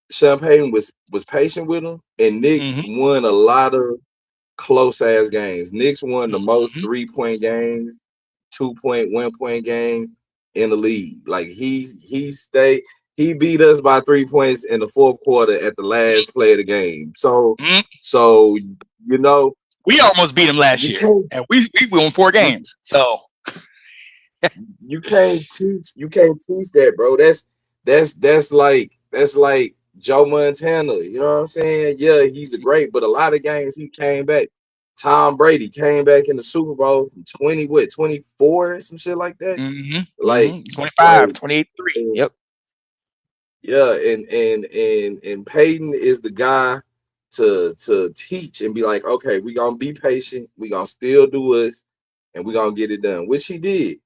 Sean Payton was patient with him, and Nix won a lot of close ass games. Nix won the most 3-point games, 2-point, 1-point game in the league. Like he beat us by 3 points in the fourth quarter at the last play of the game. So we almost beat him last year, and we won 4 games. So you can't teach that, bro. That's like Joe Montana. You know what I'm saying? Yeah, he's a great, but a lot of games he came back. Tom Brady came back in the Super Bowl from 24, some shit like that. Like 25, 28, 3. Yep. Yeah, and Peyton is the guy to teach and be like, okay, we're gonna be patient, we're gonna still do us, and we're gonna get it done, which he did.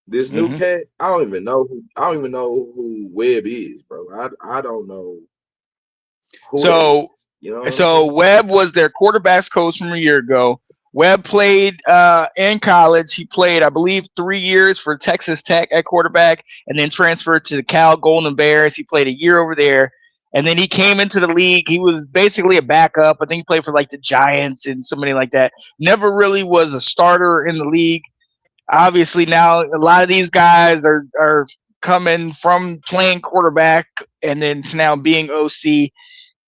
This new cat, I don't even know who Webb is, bro. I don't know who that is, So Webb was their quarterbacks coach from a year ago. Webb played in college. He played, I believe, 3 years for Texas Tech at quarterback, and then transferred to the Cal Golden Bears. He played a year over there, and then he came into the league. He was basically a backup. I think he played for like the Giants and somebody like that. Never really was a starter in the league. Obviously, now a lot of these guys are coming from playing quarterback and then to now being OC.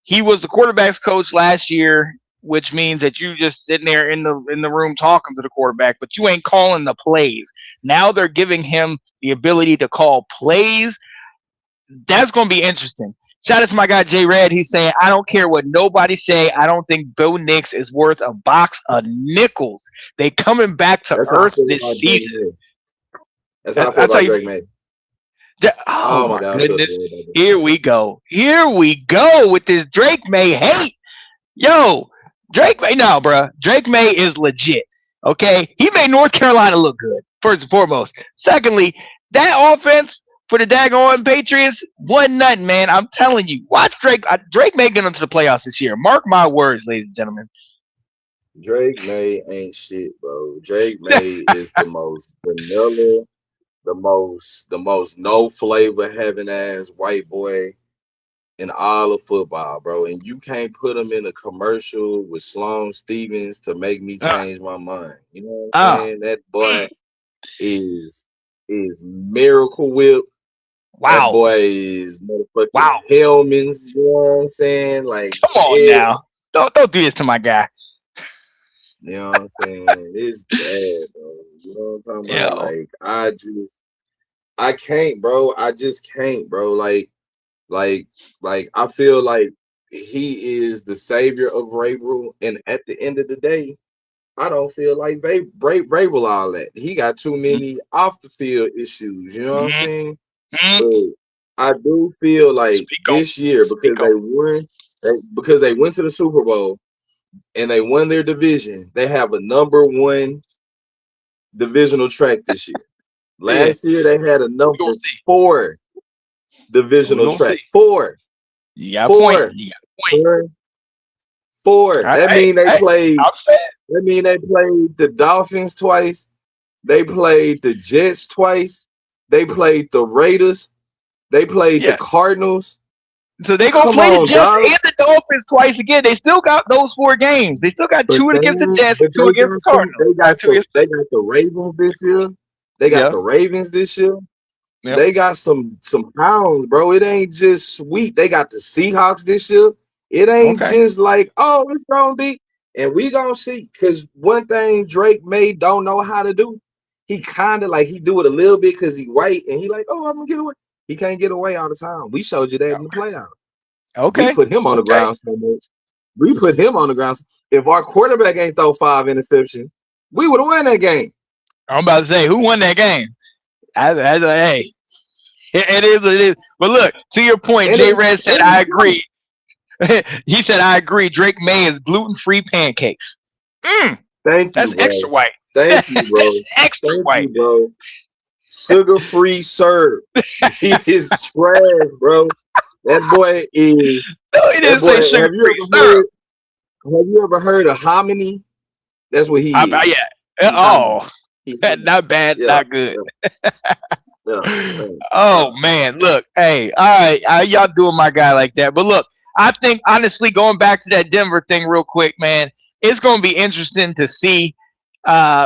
He was the quarterback's coach last year, which means that you just sitting there in the room talking to the quarterback, but you ain't calling the plays. Now they're giving him the ability to call plays. That's going to be interesting. Shout out to my guy Jay Red. He's saying, I don't care what nobody say. I don't think Bo Nix is worth a box of nickels. They coming back to earth this season. That's how I feel about Drake May. Oh my God, goodness. Here we go with this Drake May hate. Yo, Drake May, no, bro. Drake May is legit. Okay, he made North Carolina look good, first and foremost. Secondly, that offense for the daggone Patriots wasn't nothing, man. I'm telling you. Watch Drake. Drake May get into the playoffs this year. Mark my words, ladies and gentlemen. Drake May ain't shit, bro. Drake May is the most vanilla, the most no flavor having ass white boy in all of football, bro. And you can't put him in a commercial with Sloane Stephens to make me change my mind. You know what I'm saying? That boy is Miracle Whip. Wow. That boy is motherfucking Hellman's. You know what I'm saying? Like, come on now. Don't do this to my guy. You know what I'm saying? It's bad, bro. You know what I'm talking about? Like, I can't, bro. I just can't, bro. Like I feel like he is the savior of Vrabel, and at the end of the day, I don't feel like Vrabel all that. He got too many off the field issues. You know what I'm saying? But I do feel like this year, because they went to the Super Bowl and they won their division, they have a number 1 divisional track this year. Last year they had a number 4 divisional track. 4. Yeah, 4. 4. That mean they played. That mean they played the Dolphins twice. They played the Jets twice. They played the Raiders. They played the Cardinals. So they gonna Come play the on, Jets dog. and the Dolphins twice again. They still got those 4 games. They still got But 2 against the Jets and but 2 they against the got some. Cardinals. Or 2 against They got the Ravens this year. They got yeah, the Ravens this year. yeah. They got some pounds, bro. It ain't just sweet. They got the Seahawks this year. It ain't Okay. just like, oh, it's gonna be, and we gonna see. Cause one thing Drake may don't know how to do, he kind of like he do it a little bit because he white and he like, oh, I'm gonna get away. He can't get away all the time. We showed you that in the playoffs. We Okay. put him on the Okay. ground so much. We put him on the ground. If our quarterback ain't throw 5 interceptions, we would have won that game. I'm about to say who won that game. Hey, it is what it is. But look, to your point, And J it, Red said and I it's close. agree. He said I agree. Drake May is gluten-free pancakes. Mm, Thank you, that's bro. extra white. Thank you, That's bro. extra Thank white. you, bro. Sugar-free syrup. He is trash, bro. That boy is No, he that didn't boy. say sugar-free syrup. Have you ever heard of hominy? That's what he is. Yeah. He hominy. Oh, He hominy. not bad, Yeah, not good. yeah, yeah, yeah, yeah. Oh man, look, hey, all right, y'all doing my guy like that. But look, I think honestly, going back to that Denver thing real quick, man, it's going to be interesting to see.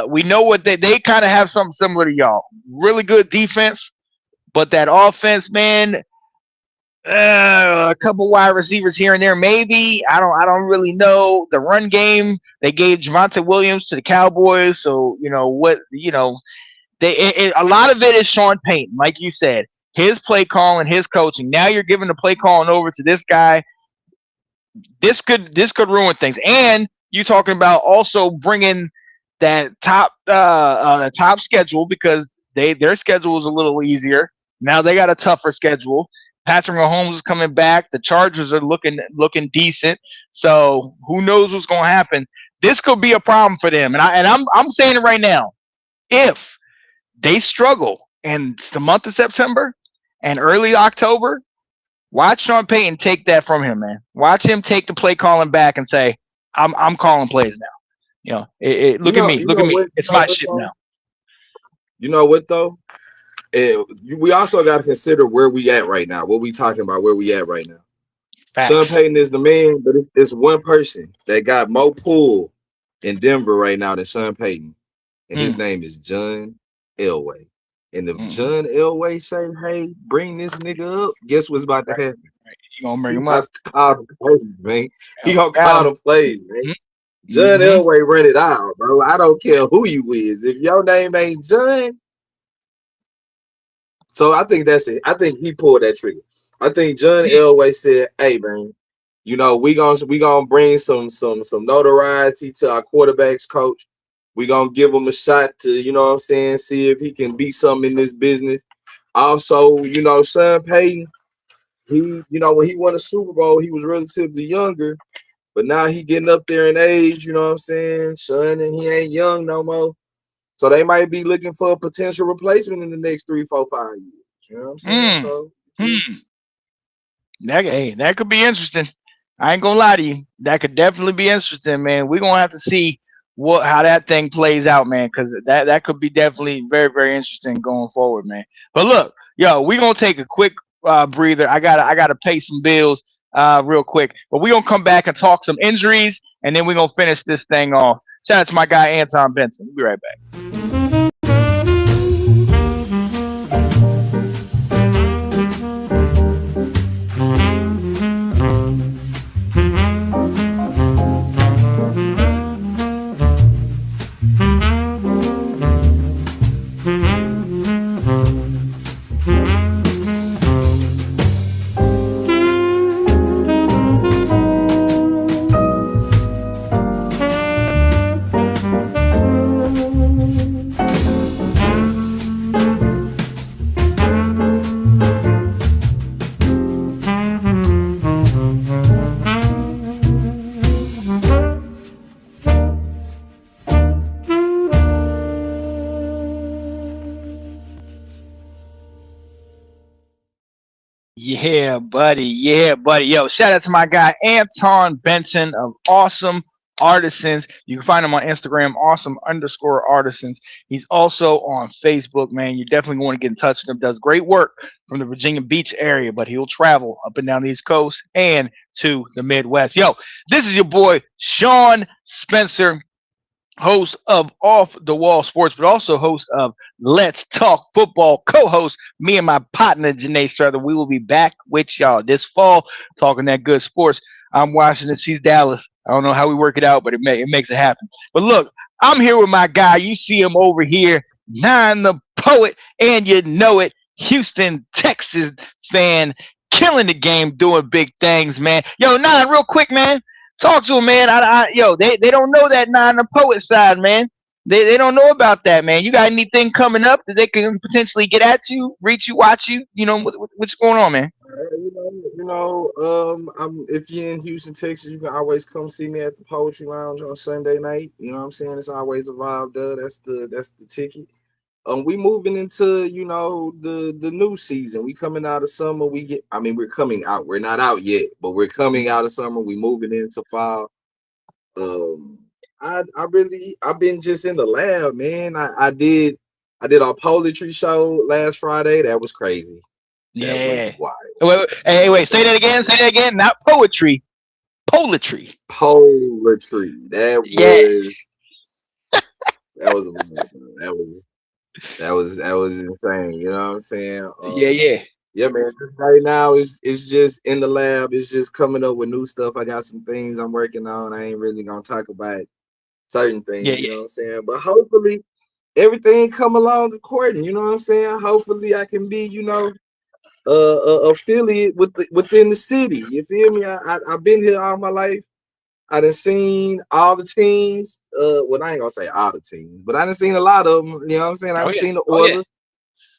We know what they kind of have something similar to y'all. Really good defense, but that offense, man, a couple wide receivers here and there, maybe. I don't really know. The run game, they gave Javonte Williams to the Cowboys, so a lot of it is Sean Payton, like you said, his play calling, his coaching. Now you're giving the play calling over to this guy. This could ruin things. And you talking about also bringing that top schedule because their schedule is a little easier. Now they got a tougher schedule. Patrick Mahomes is coming back. The Chargers are looking decent. So who knows what's going to happen? This could be a problem for them. And I'm saying it right now. If they struggle in the month of September and early October, watch Sean Payton take that from him, man. Watch him take the play calling back and say, I'm calling plays now. Look at me, You look know at me. what? It's my ship now. You know what though? We also got to consider where we at right now. What we talking about? Where we at right now? Sean Facts. Payton is the man, but it's one person that got more pull in Denver right now than Sean Payton, and his Mm, name is John Elway. And if mm, John Elway say, "Hey, bring this nigga up," guess what's about to right, happen? right. You gonna bring He him about up? to call the plays, man. He gonna Got call him. the plays, man. John Mm-hmm. Elway run it out, bro. I don't care who you is. If your name ain't John, so I think that's it. I think he pulled that trigger. I think John Elway said, "Hey, man, we gonna bring some notoriety to our quarterbacks coach. We gonna give him a shot to what I'm saying, see if he can be something in this business. Also, Sean Payton, he when he won a Super Bowl, he was relatively younger, but now he getting up there in age. You know what I'm saying, Sean, and he ain't young no more. So they might be looking for a potential replacement in the next 3, 4, 5 years. You know what I'm saying? Mm, So mm. That could be interesting. I ain't gonna lie to you. That could definitely be interesting, man. We're gonna have to see how that thing plays out, man, because that could be definitely very, very interesting going forward, man. But look, yo, we're gonna take a quick breather. I gotta pay some bills real quick. But we're gonna come back and talk some injuries, and then we're gonna finish this thing off. Shout out to my guy Anton Benson. We'll be right back. Yeah, buddy. Yeah, buddy. Yo, shout out to my guy Anton Benson of Awesome Artisans. You can find him on Instagram, awesome_artisans. He's also on Facebook, man. You definitely want to get in touch with him. Does great work from the Virginia Beach area, but he'll travel up and down the East Coast and to the Midwest. Yo, this is your boy, Sean Spencer, host of Off the Wall Sports, but also host of Let's Talk Football, co-host me and my partner Janae Strother. We will be back with y'all this fall talking that good sports. I'm Washington, she's Dallas. I don't know how we work it out, but it makes it happen. But look, I'm here with my guy. You see him over here, Nine the Poet, and you know it, Houston, Texas fan, killing the game, doing big things, man. Yo, Nine, real quick, man. Talk to him, man. Yo, they don't know that Nine the Poet side, man. They don't know about that, man. You got anything coming up that they can potentially get at you, reach you, watch you? You know what's going on, man? I'm if you're in Houston, Texas, you can always come see me at the Poetry Lounge on Sunday night. You know what I'm saying? It's always a vibe, though. That's the ticket. We moving into the new season. We coming out of summer. We're coming out. We're not out yet, but we're coming out of summer. We moving into fall. I've been just in the lab, man. I did our poetry show last Friday. That was crazy. That Yeah. was wild. Wait. Say that again. Say that again. Not poetry. Poetry. Poetry. That was insane. You know what I'm saying? Yeah. Yeah, man. Right now, it's just in the lab. It's just coming up with new stuff. I got some things I'm working on. I ain't really gonna talk about certain things. You know what I'm saying? But hopefully, everything come along according. You know what I'm saying? Hopefully, I can be affiliate within the city. You feel me? I've been here all my life. I done seen all the teams. Well, I ain't gonna say all the teams, but I done seen a lot of them. You know what I'm saying? I done seen the Oilers.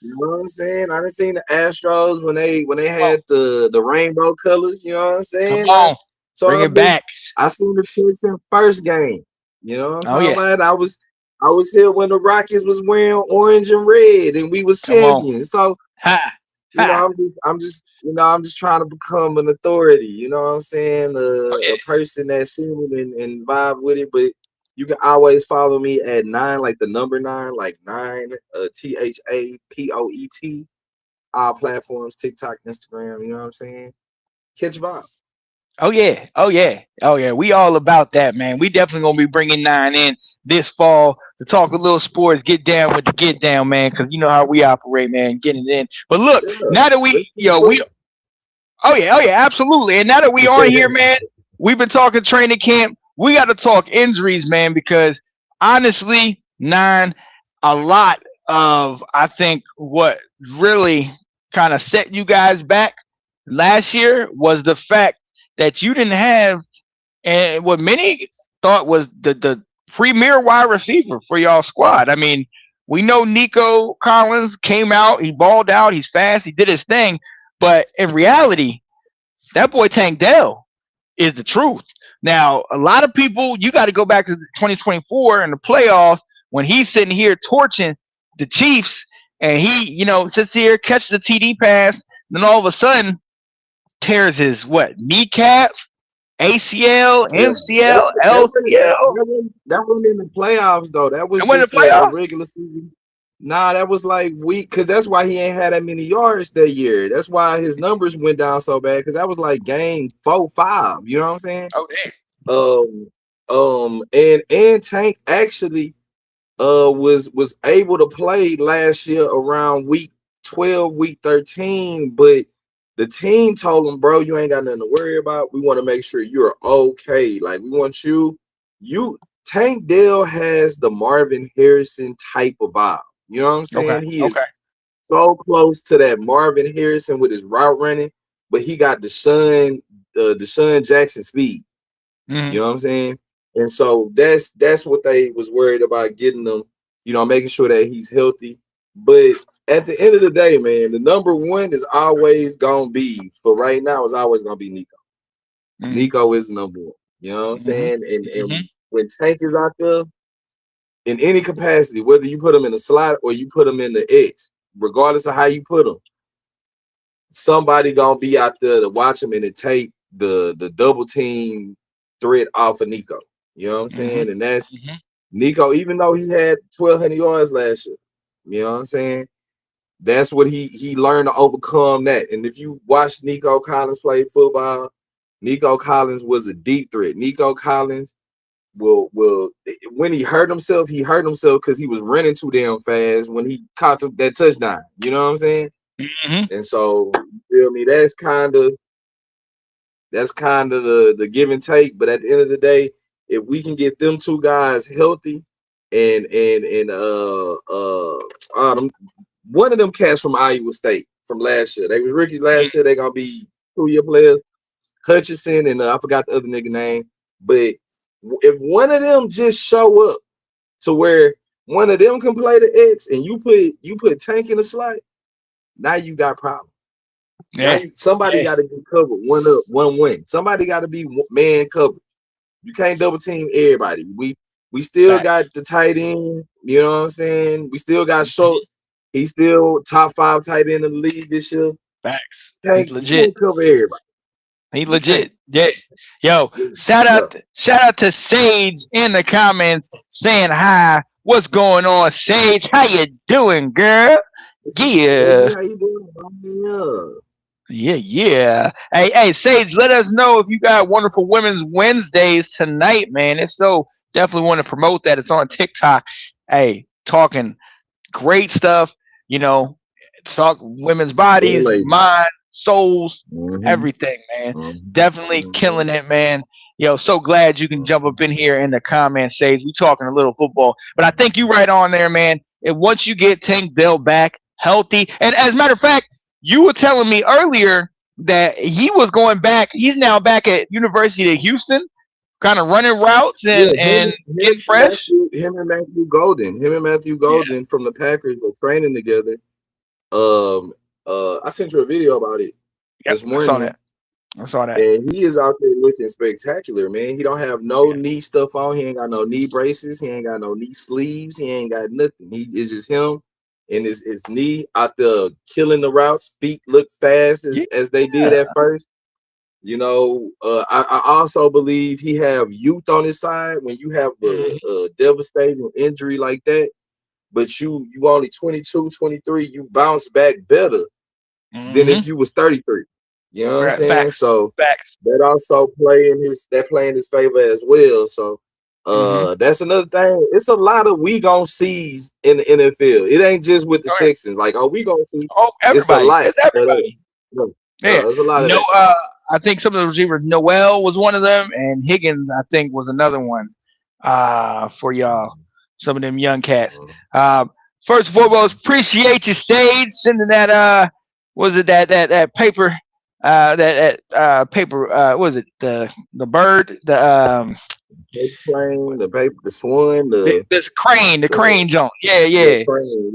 You know what I'm saying? I done seen the Astros when they had the rainbow colors. You know what I'm saying? Come on, bring it back. I seen the Texans first game. You know what I'm talking about? I was here when the Rockets was wearing orange and red, and we was champions. So. I'm just trying to become an authority. You know what I'm saying? A person that's seen it and vibe with it. But you can always follow me at 9, like the number 9, like 9, THAPOET. All platforms, TikTok, Instagram. You know what I'm saying? Catch vibe. Oh yeah. We all about that, man. We definitely gonna be bringing Nine in this fall to talk a little sports, get down with the get down, man. Because you know how we operate, man. Getting it in. But look, now that absolutely. And now that we on here, man, we've been talking training camp. We got to talk injuries, man, because honestly, Nine, a lot of I think what really kind of set you guys back last year was the fact that you didn't have and what many thought was the premier wide receiver for y'all squad. I mean, we know Nico Collins came out, he balled out, he's fast, he did his thing, but in reality, that boy Tank Dell is the truth. Now, a lot of people, you got to go back to 2024 in the playoffs when he's sitting here torching the Chiefs, and he, sits here, catches the TD pass, then all of a sudden tears his kneecap, ACL, MCL, LCL. That wasn't in the playoffs though. That was just a regular season. Nah, that was like weak because that's why he ain't had that many yards that year. That's why his numbers went down so bad because that was like game 4-5. You know what I'm saying? And Tank actually was able to play last year around week 12, week 13, but the team told him, bro, you ain't got nothing to worry about. We want to make sure you're okay. Like, we want Tank Dell has the Marvin Harrison type of vibe. You know what I'm saying? He is so close to that Marvin Harrison with his route running, but he got Deshaun Jackson speed. Mm-hmm. You know what I'm saying? And so that's what they was worried about getting him, making sure that he's healthy. But at the end of the day, man, the number one is always gonna be for right now is always gonna be Nico. Mm-hmm. Nico is the number one. You know what I'm saying? And when Tank is out there in any capacity, whether you put him in the slot or you put him in the X, regardless of how you put him, somebody gonna be out there to watch him and to take the double team threat off of Nico. You know what I'm Mm-hmm. saying? And that's Mm-hmm. Nico, even though he had 1,200 yards last year, you know what I'm saying? That's what he learned to overcome that. And if you watch Nico Collins play football, Nico Collins was a deep threat. Nico Collins will when he hurt himself because he was running too damn fast when he caught that touchdown. You know what I'm saying? Mm-hmm. And so, you feel me? That's kind of the give and take. But at the end of the day, if we can get them two guys healthy and one of them cats from Iowa State from last year, they was rookies last year. They gonna be 2-year players. Hutchinson and I forgot the other nigga name. But if one of them just show up to where one of them can play the X and you put Tank in the slot, now you got problems. Now Yeah. somebody Yeah. got to be covered, one up, one win. Somebody got to be man covered. You can't double team everybody. We still got Facts. the tight end. You know what I'm saying? We still got Schultz. He's still top 5 tight end in the league this year. Facts. He's You legit. can't cover everybody. He You can't. legit. Yeah. Yo, Yeah. shout out to Sage in the comments saying hi. What's going on, Sage? How you doing, girl? Stacey, Yeah. how you doing? Yeah, yeah. Hey, Sage, let us know if you got wonderful Women's Wednesdays tonight, man. If so, definitely want to promote that. It's on TikTok. Hey, talking great stuff. You know, talk women's For the bodies, ladies. mind, souls, Mm-hmm. everything, man. Mm-hmm. Definitely Mm-hmm. killing it, man. Yo, so glad you can jump up in here in the comments, Sage. We talking a little football, but I think you right on there, man. And once you get Tank Dell back healthy, and as a matter of fact, you were telling me earlier that he was going back. He's now back at University of Houston, kind of running routes Yeah, and getting fresh. Him and Matthew Golden, Yeah, from the Packers were training together. Um, I sent you a video about it yep, this I saw morning, that. I saw that. and he is out there looking spectacular, man. He don't have no Yeah. knee stuff on. He ain't got no knee braces. He ain't got no knee sleeves. He ain't got nothing. He is just him and his knee out there killing the routes. Feet look fast as they did Yeah. at first. I also believe he have youth on his side. When you have Mhm. a devastating injury like that, but you only 22, 23, you bounce back better than if Mhm. you was 33. You know what I'm saying? Facts. So Facts. that also play in his favor as well. So Mhm. that's another thing. It's a lot of we gonna sees in the NFL. It ain't just with the All right. Texans. Like, oh, we gonna see. Oh, It's a everybody. lot. It's everybody. Yeah. There's a lot of No. that. I think some of the receivers. Noel was one of them, and Higgins, I think, was another one. For y'all, some of them young cats. Um, First and foremost, appreciate you, Sage, sending that. Was it that paper? Paper. Was it the bird? Paper plane, the paper, the swan, This crane, the the crane joint. Yeah, yeah, yeah. plane,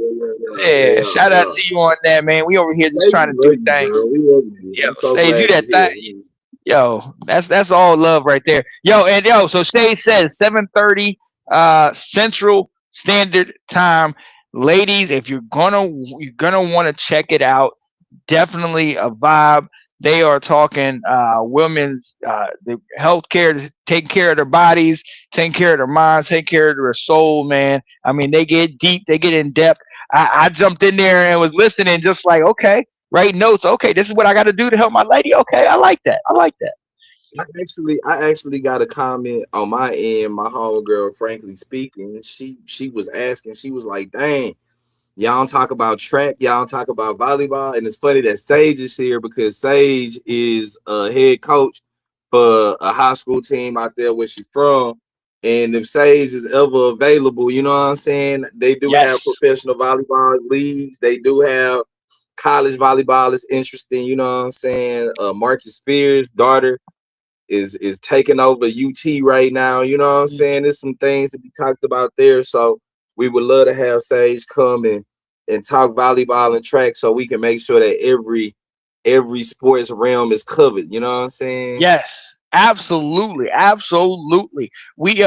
Yeah, shout out yeah. to you on that, man. We over here just Say trying we to love do you, things. bro. We love you. Yo, I'm so Sage, you glad that you're thing. here. Yo, that's all love right there. Yo, so Sage says 7:30 Central Standard Time. Ladies, if you're gonna want to check it out, definitely a vibe. They are talking women's the healthcare, taking care of their bodies, taking care of their minds, taking care of their soul, man. I mean, they get deep, they get in depth. I jumped in there and was listening, just like, okay, write notes. Okay, this is what I got to do to help my lady. Okay, I like that. I like that. I actually got a comment on my end. My homegirl, frankly speaking, she was asking. She was like, "Dang, y'all don't talk about track. Y'all don't talk about volleyball." And it's funny that Sage is here because Sage is a head coach for a high school team out there where she's from. And if Sage is ever available, you know what I'm saying? They do have Yes. professional volleyball leagues. They do have college volleyball. Is interesting, you know what I'm saying? Marcus Spears' daughter is taking over UT right now. You know what I'm saying? There's some things to be talked about there. So we would love to have Sage come and talk volleyball and track so we can make sure that every sports realm is covered. You know what I'm saying? Yes, absolutely, absolutely. We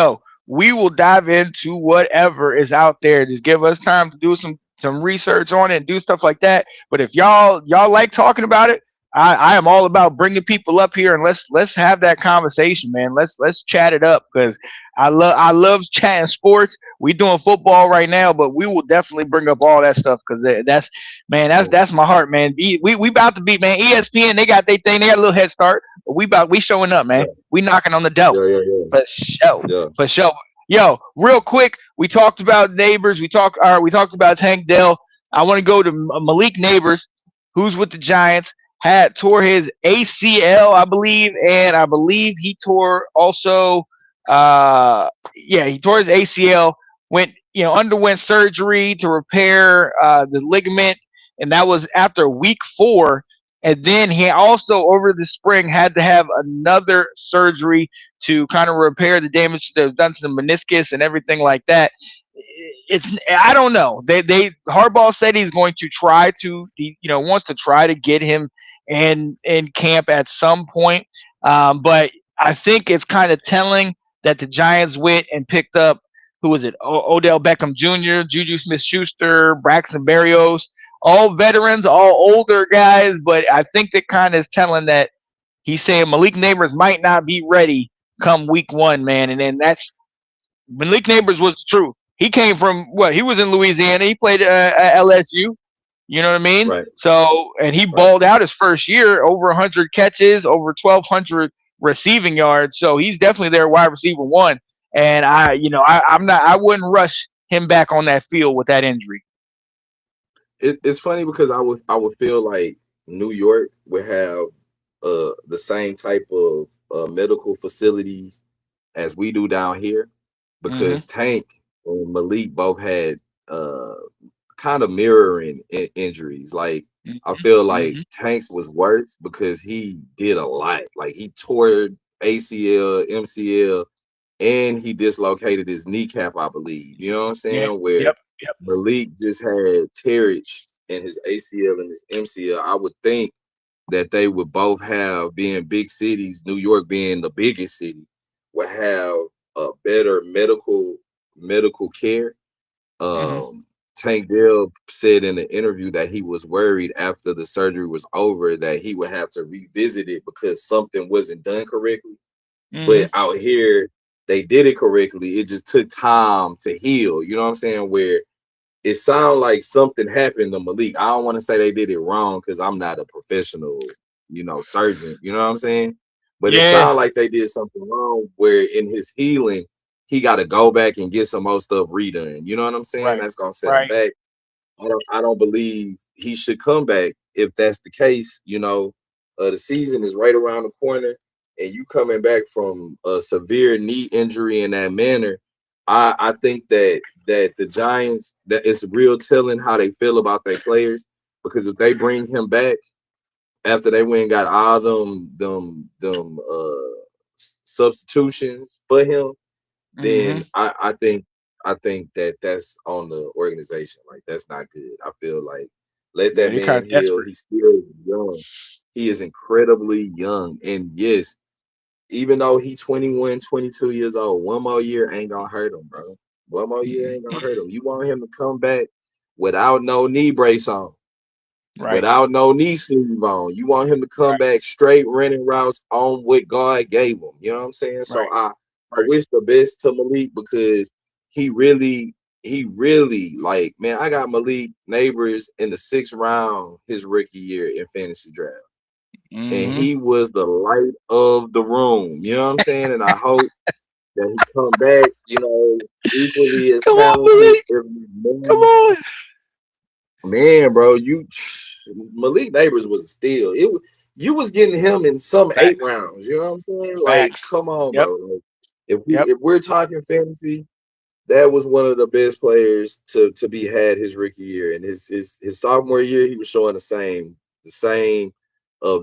will dive into whatever is out there. Just give us time to do some research on it and do stuff like that. But if y'all like talking about it, I am all about bringing people up here and let's have that conversation, man. Let's chat it up because I love chatting sports. We doing football right now, but we will definitely bring up all that stuff because that's man, that's my heart, man. We about to be, man. ESPN, they got they thing, they got a little head start, but we showing up, man. Yeah, We knocking on the door yeah, yeah, yeah, for show, yeah. for show. Yo, real quick, we talked about neighbors. We talked about Tank Dell. I want to go to Malik Neighbors, who's with the Giants, had tore his ACL, I believe, and I believe he tore also. Yeah, he tore his ACL. Underwent surgery to repair the ligament, and that was after week 4. And then he also over the spring had to have another surgery to kind of repair the damage that was done to the meniscus and everything like that. It's I don't know. They Harbaugh said he's going to try to wants to try to get him in camp at some point. But I think it's kind of telling that the Giants went and picked up who was it? Odell Beckham Jr., Juju Smith-Schuster, Braxton Berrios, all veterans, all older guys. But I think that kind of is telling that he's saying Malik Neighbors might not be ready come week 1, man. And then that's Malik Neighbors was the truth. He came from what? He was in Louisiana. He played at LSU. You know what I mean? Right, So, and he right. balled out his first year, over 100 catches, over 1,200 receiving yards. So he's definitely their wide receiver one. And I wouldn't rush him back on that field with that injury. It's funny because I would feel like New York would have the same type of medical facilities as we do down here Mm-hmm. because Tank and Malik both had uh kind of mirroring injuries. Like I feel like Mm-hmm. Tank's was worse because he did a lot. Like he tore ACL, MCL, and he dislocated his kneecap, I believe. You know what I'm Yeah. saying? Where Yep. Yep. Malik just had tearage in his ACL and his MCL. I would think that they would both have, being big cities, New York being the biggest city, would have a better medical care. Mm-hmm. Tank Dell said in an interview that he was worried after the surgery was over that he would have to revisit it because something wasn't done correctly. Mm-hmm. But out here, they did it correctly. It just took time to heal. You know what I'm saying? Where it sounds like something happened to Malik. I don't want to say they did it wrong because I'm not a professional, surgeon. You know what I'm saying? But it Yeah. sounds like they did something wrong where in his healing, he got to go back and get some more stuff redone. You know what I'm saying? Right. That's gonna set him Right. back. I don't believe he should come back if that's the case. The season is right around the corner, and you coming back from a severe knee injury in that manner. I think that the Giants, that it's real telling how they feel about their players, because if they bring him back after they went and got all them substitutions for him, then Mm-hmm. I think that that's on the organization. Like that's not good. I feel like let Yeah. that They kind man of heal. desperate. He's still young. He is incredibly young. And yes, even though he 21, 22 years old, one more year ain't gonna hurt him, bro. One more year ain't gonna hurt him. You want him to come back without no knee brace on, Right. without no knee sleeve on. You want him to come Right. back straight running routes on what God gave him. You know what I'm saying? So Right. I Right. wish the best to Malik because he really like, man, I got Malik Neighbors in the 6th round his rookie year in fantasy draft. And Mm-hmm. he was the light of the room. You know what I'm saying? And I hope that he come back, equally as Come on, talented. Malik. If Come man, on. man, bro, Malik Neighbors was a steal. You was getting him in some 8 Facts. rounds. You know what I'm saying? Like, Facts. come on, Yep. bro. Like, if we Yep. if we're talking fantasy, that was one of the best players to be had his rookie year. And his sophomore year, he was showing the same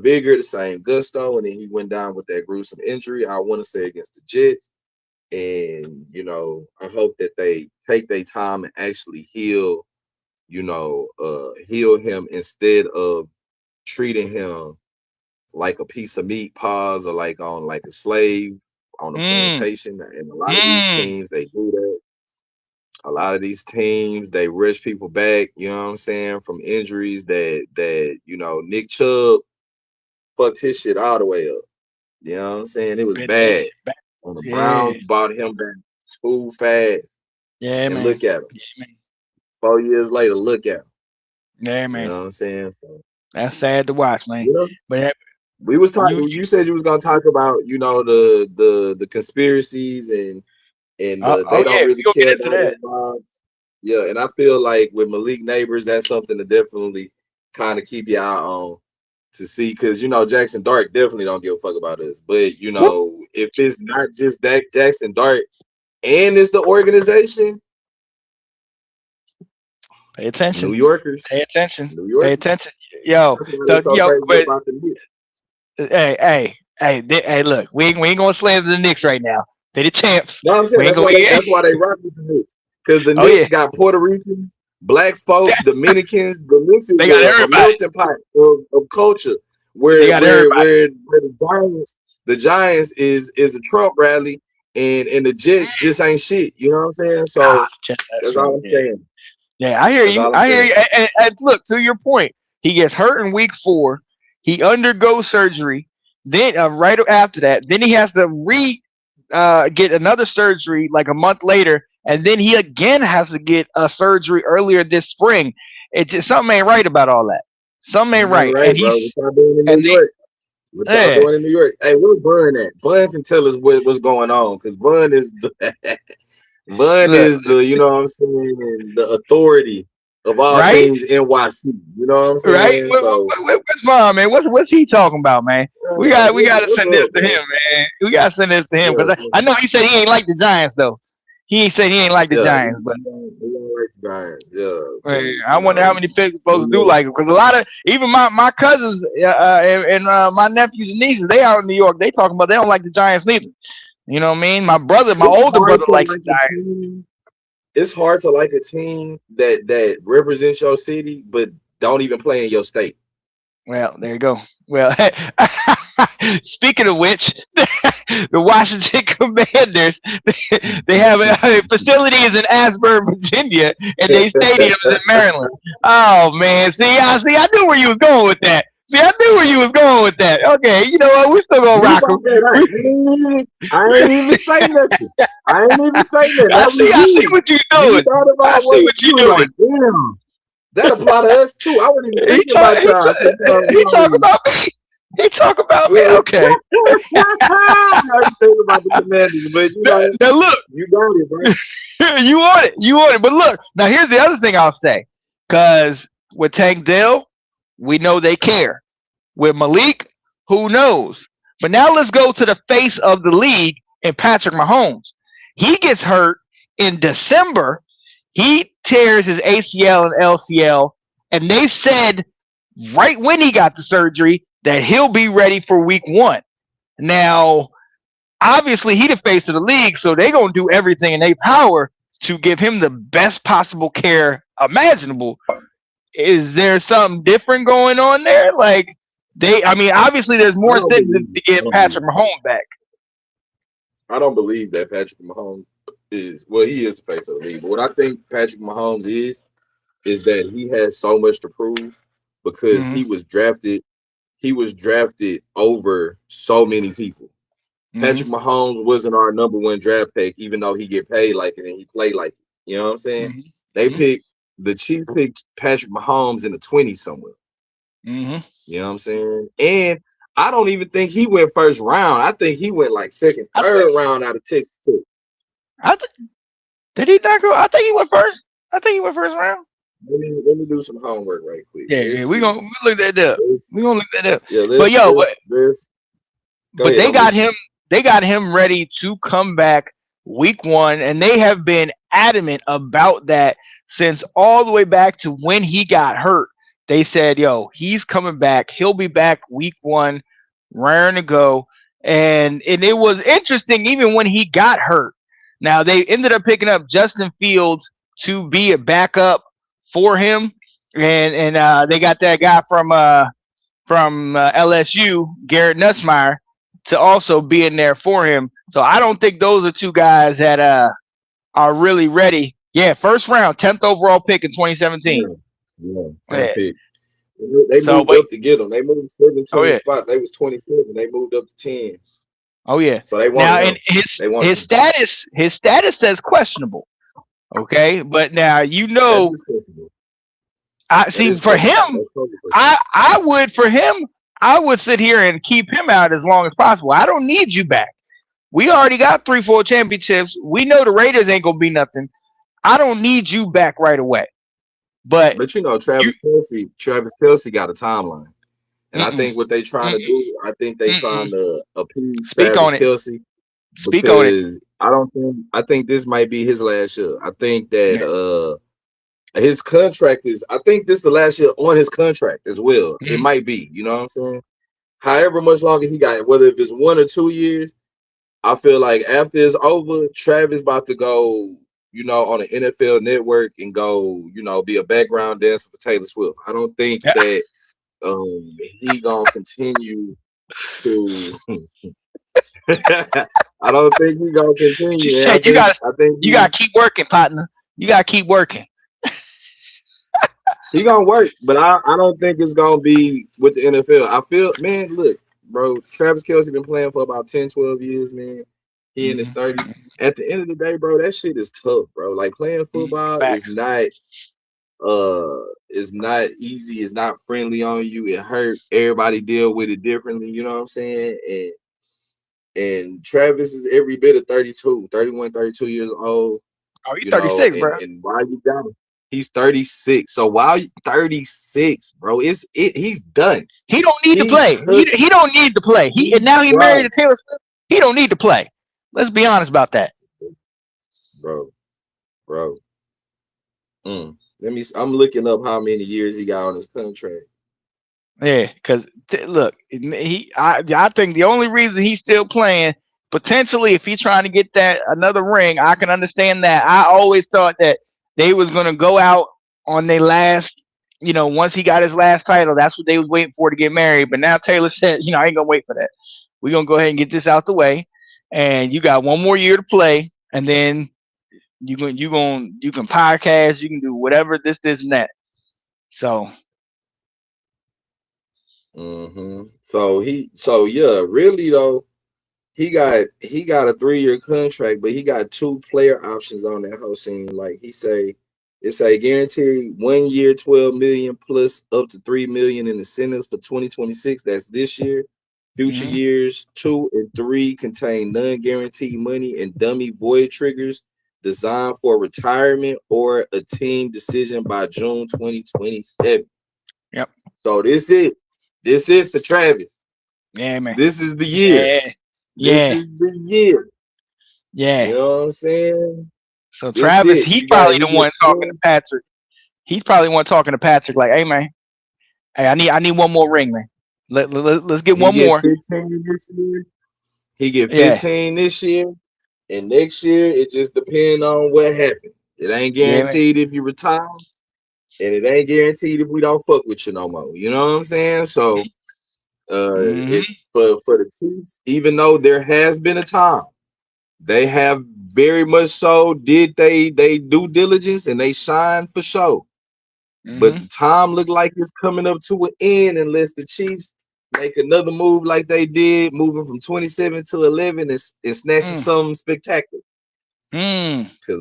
vigor, the same gusto, and then he went down with that gruesome injury. I want to say against the Jets. And I hope that they take their time and actually heal him instead of treating him like a piece of meat, pause, or like on like a slave on a Mm. plantation. And a lot of these Mm. teams, they do that. A lot of these teams, they rush people back, you know what I'm saying, from injuries that Nick Chubb fucked his shit all the way up. You know what I'm saying? It was bad. And the Browns bought him back too fast. Yeah, and man. look at him. Yeah, man. 4 years later, look at him. Yeah, man. You know what I'm saying? So, that's sad to watch, man. Yeah. But we was talking. You said you was gonna talk about, the conspiracies and they don't really care about those vibes. Yeah, and I feel like with Malik Neighbors, that's something to definitely kind of keep your eye on to see, because Jackson Dart definitely don't give a fuck about us. But if it's not just that Jackson Dart and it's the organization, pay attention. New Yorkers. Pay attention. New Yorkers. Pay attention. Yo, hey, look, we ain't gonna slander the Knicks right now. They the champs. No, I'm saying that's why they rock with the Knicks. Because the Knicks got Puerto Ricans, black folks, Dominicans. The Knicks is a melting pot of culture. Where the Giants is a Trump rally, and the Jets just ain't shit. You know what I'm saying? So that's all I'm saying. Yeah, I hear you. And look, to your point, he gets hurt in week 4. He undergoes surgery. Then right after that, then he has to get another surgery like a month later, and then he again has to get a surgery earlier this spring. It just something ain't right about all that. Something ain't right. And he's doing in New York. What's y'all doing in New York? Hey, where's Bun at? Bun can tell us what's going on, because Bun is the you know what I'm saying, the authority of all things NYC. You know what I'm saying? Right? What's Bun, man? What's he talking about, man? We got to send this to him, man. We got to send this to him, because I know he said he ain't like the Giants though. He said he ain't like the Giants, but he don't like the Giants. Yeah. I wonder how many folks do like him, because a lot of even my cousins and my nephews and nieces, they out in New York. They talking about they don't like the Giants neither. You know what I mean? My older brother likes the Giants. It's hard to like a team that represents your city but don't even play in your state. Well, there you go. Well, speaking of which, the Washington Commanders, they have a facility is in Asbury, Virginia, and their stadium is in Maryland. Oh man, I knew where you was going with that. Okay, you know what? We still gonna rock them. I ain't even say nothing. I see what you doing. I see what you doing. Damn. That apply to us too. I wouldn't even think about y'all. He talk about me. He talk about me. Okay. I think about the Commanders, but now look, you got it, bro. You want it. But look, now here's the other thing I'll say. Because with Tank Dell, we know they care. With Malik, who knows? But now let's go to the face of the league and Patrick Mahomes. He gets hurt in December. He tears his ACL and LCL, and they said right when he got the surgery that he'll be ready for week 1. Now, obviously, he the face of the league, so they're going to do everything in their power to give him the best possible care imaginable. Is there something different going on there? Like, obviously, there's more incentive to get Patrick Mahomes back. I don't believe that Patrick Mahomes he is the face of the league. But what I think Patrick Mahomes is that he has so much to prove, because he was drafted over so many people. Patrick Mahomes wasn't our number 1 draft pick, even though he get paid like it and he played like it. You know what I'm saying? The Chiefs picked Patrick Mahomes in the 20s somewhere. You know what I'm saying? And I don't even think he went first round. I think he went like second, third round out of Texas Tech. Did he not go? I think he went first. First round. Let me do some homework right quick. Yeah, we're gonna look that up. Yeah, but they got him ready to come back week 1, and they have been adamant about that since all the way back to when he got hurt. They said, "Yo, he's coming back. He'll be back week 1, raring to go." And it was interesting, even when he got hurt. Now they ended up picking up Justin Fields to be a backup for him, and they got that guy from LSU, Garrett Nussmeier, to also be in there for him. So I don't think those are two guys that are really ready. Yeah, first round, 10th overall pick in 2017. Yeah. Pick. They So, moved but up to get him. They moved oh 17 yeah, spots. They was 27. They moved up to 10. oh yeah. So they Now, wanted and him. They wanted his him. status says questionable. Okay, but now That is questionable. I That see is for questionable. him, That's totally questionable. I would for him, I would sit here and keep him out as long as possible. I don't need you back. We already got 3, 4 championships. We know the Raiders ain't gonna be nothing. I don't need you back right away. But But you know, you, Travis Kelsey got a timeline. And I mm-mm, think what they trying to mm-mm, do, I think they mm-mm. trying to appease Speak Travis on it. Kelsey Speak on it. because I think this might be his last year. I think that Yeah. his contract is I think this is the last year on his contract as well. It Mm-hmm. might be, you know what I'm saying? However much longer he got, whether if it's 1 or 2 years, I feel like after it's over, Travis about to go, on the NFL network and go, be a background dancer for Taylor Swift. I don't think Yeah. that he gonna continue to I don't think he gonna She continue. And said I think you gotta keep working, partner. You gotta keep working. he gonna work, but I don't think it's gonna be with the NFL. I feel, man, look, bro, Travis Kelsey been playing for about 10, 12 years, man. He in his 30s. At the end of the day, bro, that shit is tough, bro. Like playing football Facts. is not easy, it's not friendly on you. It hurt. Everybody deal with it differently, you know what I'm saying? And Travis is every bit of 32, 31, 32 years old, Oh, you 36, bro. and why you got him? He's 36. So while you 36, bro, he's done. He don't need to He's play. cooked. He don't need to play. He and now he married Bro, to Taylor Swift. He don't need to play. Let's be honest about that. bro, bro. I'm looking up how many years he got on his contract. Yeah, because look, I think the only reason he's still playing potentially if he's trying to get that another ring, I can understand that. I always thought that they was gonna go out on their last, once he got his last title, that's what they was waiting for to get married. But now Taylor said, I ain't gonna wait for that. We're gonna go ahead and get this out the way, and you got one more year to play, and then you can podcast, you can do whatever this and that. So So yeah, really though, he got a 3-year contract, but he got two player options on that whole scene. Like it's a guaranteed 1 year, 12 million plus up to 3 million in incentives for 2026. That's this year. Future mhm. years 2 and 3 contain non-guaranteed money and dummy void triggers designed for retirement or a team decision by June 2027. Yep. So this it for Travis. Yeah, man. This is the year. Yeah. This Yeah. is the year. Yeah. You know what I'm saying? So This Travis, it. he's You got probably he the get one talking to 10. Patrick. He's probably the one talking to Patrick, like, hey man, hey, I need one more ring, man. Let's get He one get more. 15 this year. He get Yeah. 15 this year. And next year it just depends on what happens. It ain't Yeah, man. guaranteed if you retire, and it ain't guaranteed if we don't fuck with you no more. You know what I'm saying? So it Hmm. for the Chiefs, even though there has been a time. They have very much so did they due diligence and they shine for sure. But Hmm. the time look like it's coming up to an end unless the Chiefs make another move like they did, moving from 27 to 11 and snatching Mm. something spectacular. Mm. Cause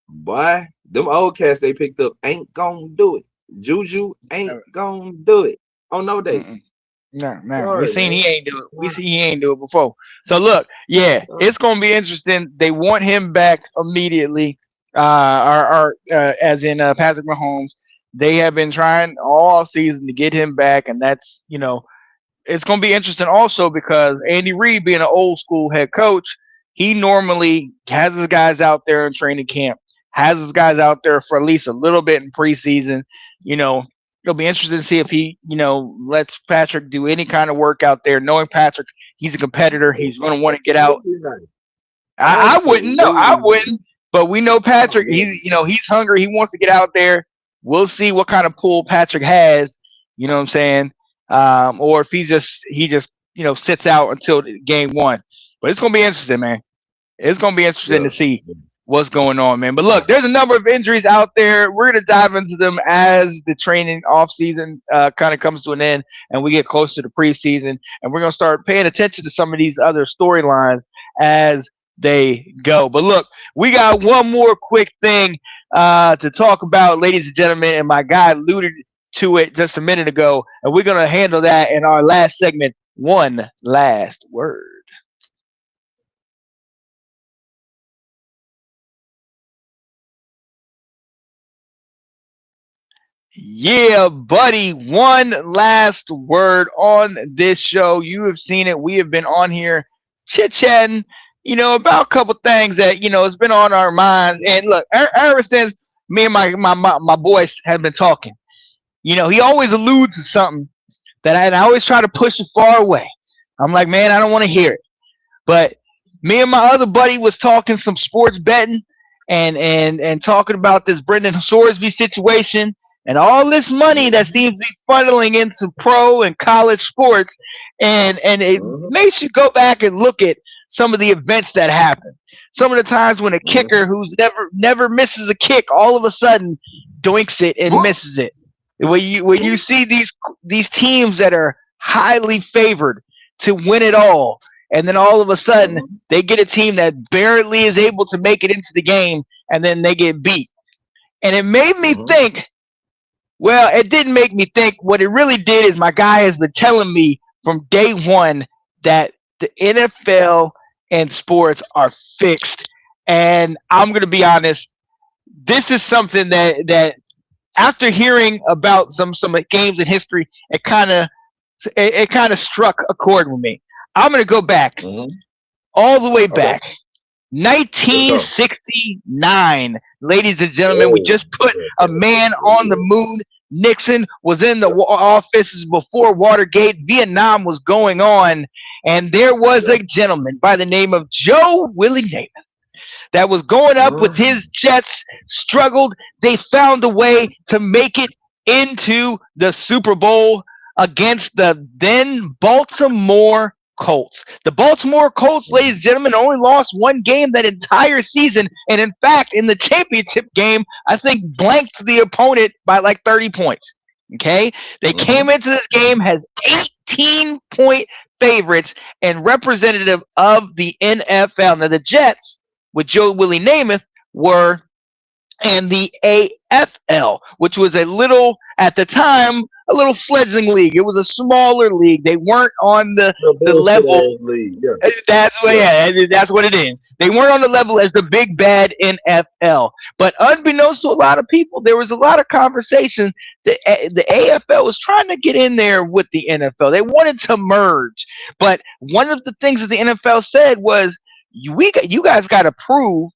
boy, them old cats they picked up ain't gonna do it. Juju ain't gonna do it. Oh no, they. Mm-mm. No, no. We Sorry, seen he man. ain't do it. We see he ain't do it before. So look, yeah, it's gonna be interesting. They want him back immediately. As in Patrick Mahomes. They have been trying all season to get him back, and that's it's going to be interesting also because Andy Reid, being an old school head coach, he normally has his guys out there in training camp, has his guys out there for at least a little bit in preseason. You know, it'll be interesting to see if he, lets Patrick do any kind of work out there, knowing Patrick, he's a competitor. He's going to want to get out. Absolutely not. I wouldn't know. I Absolutely not. wouldn't. But we know I Patrick. wouldn't. He's hungry. He wants to get out there. We'll see what kind of pull Patrick has. You know what I'm saying? Or if he just sits out until game one. But it's gonna be interesting, man. It's going to be interesting Yeah. to see what's going on, man. But look, there's a number of injuries out there. We're going to dive into them as the training off season kind of comes to an end and we get closer to preseason. And we're going to start paying attention to some of these other storylines as they go. But look, we got one more quick thing to talk about, ladies and gentlemen. And my guy alluded to it just a minute ago. And we're going to handle that in our last segment. One last word. Yeah, buddy. One last word on this show. You have seen it. We have been on here chit chatting, about a couple things that has been on our minds. And look, ever since me and my boys have been talking, he always alludes to something and I always try to push it far away. I'm like, man, I don't want to hear it. But me and my other buddy was talking some sports betting and talking about this Brendan Sorsby situation and all this money that seems to be funneling into pro and college sports, and it makes you go back and look at some of the events that happen. Some of the times when a kicker who's never misses a kick all of a sudden doinks it and misses it. When you see these teams that are highly favored to win it all, and then all of a sudden they get a team that barely is able to make it into the game, and then they get beat. And it made me think. Well, it didn't make me think. What it really did is my guy has been telling me from day one that the NFL and sports are fixed. And I'm going to be honest, this is something that after hearing about some games in history, it kind of struck a chord with me. I'm going to go back all the way back. 1969, ladies and gentlemen, we just put a man on the moon. Nixon was in the offices before Watergate. Vietnam was going on, and there was a gentleman by the name of Joe Willie Namath that was going up with his Jets, struggled. They found a way to make it into the Super Bowl against the then Baltimore Colts. The Baltimore Colts, ladies and gentlemen, only lost one game that entire season. And in fact, in the championship game, I think blanked the opponent by like 30 points. Okay? They came into this game as 18-point favorites and representative of the NFL. Now, the Jets, with Joe Willie Namath, were in the AFL, which was at the time, a little fledgling league. It was a smaller league. They weren't on the level. Yeah. That's what it is. They weren't on the level as the big bad NFL. But unbeknownst to a lot of people, there was a lot of conversation that the AFL was trying to get in there with the NFL. They wanted to merge. But one of the things that the NFL said was, you guys got to prove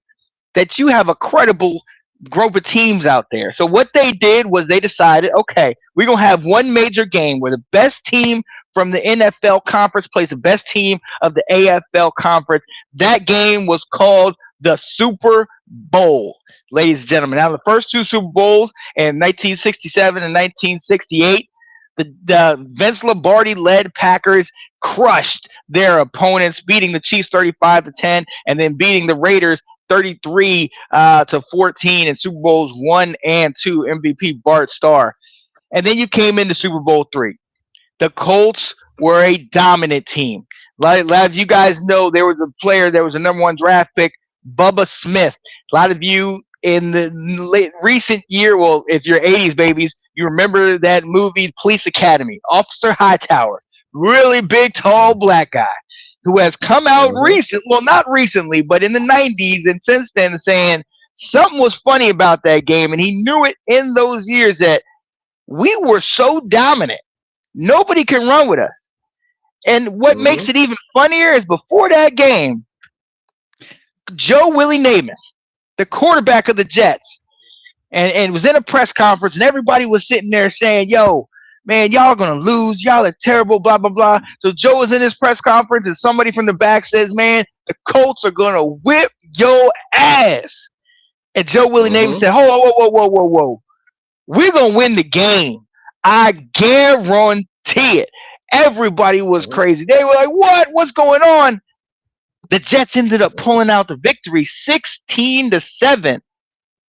that you have a credible group of teams out there. So what they did was they decided, okay, we're going to have one major game where the best team from the NFL conference plays the best team of the AFL conference. That game was called the Super Bowl, ladies and gentlemen. Now, the first two Super Bowls in 1967 and 1968, the Vince Lombardi-led Packers crushed their opponents, beating the Chiefs 35-10, and then beating the Raiders 33-14 in Super Bowls 1 and 2, MVP Bart Starr. And then you came into Super Bowl 3. The Colts were a dominant team. A lot of you guys know there was a player that was a number one draft pick, Bubba Smith. A lot of you in the recent year, well, if you're 80s babies, you remember that movie Police Academy, Officer Hightower, really big, tall black guy who has come out not recently, but in the 90s and since then saying something was funny about that game. And he knew it in those years that we were so dominant. Nobody can run with us. And what makes it even funnier is before that game, Joe Willie Namath, the quarterback of the Jets, and was in a press conference, and everybody was sitting there saying, yo, man, y'all going to lose. Y'all are terrible, blah, blah, blah. So Joe was in his press conference, and somebody from the back says, man, the Colts are going to whip your ass. And Joe Willie Namath said, whoa. We're going to win the game. I guarantee it. Everybody was crazy. They were like, what? What's going on? The Jets ended up pulling out the victory 16-7.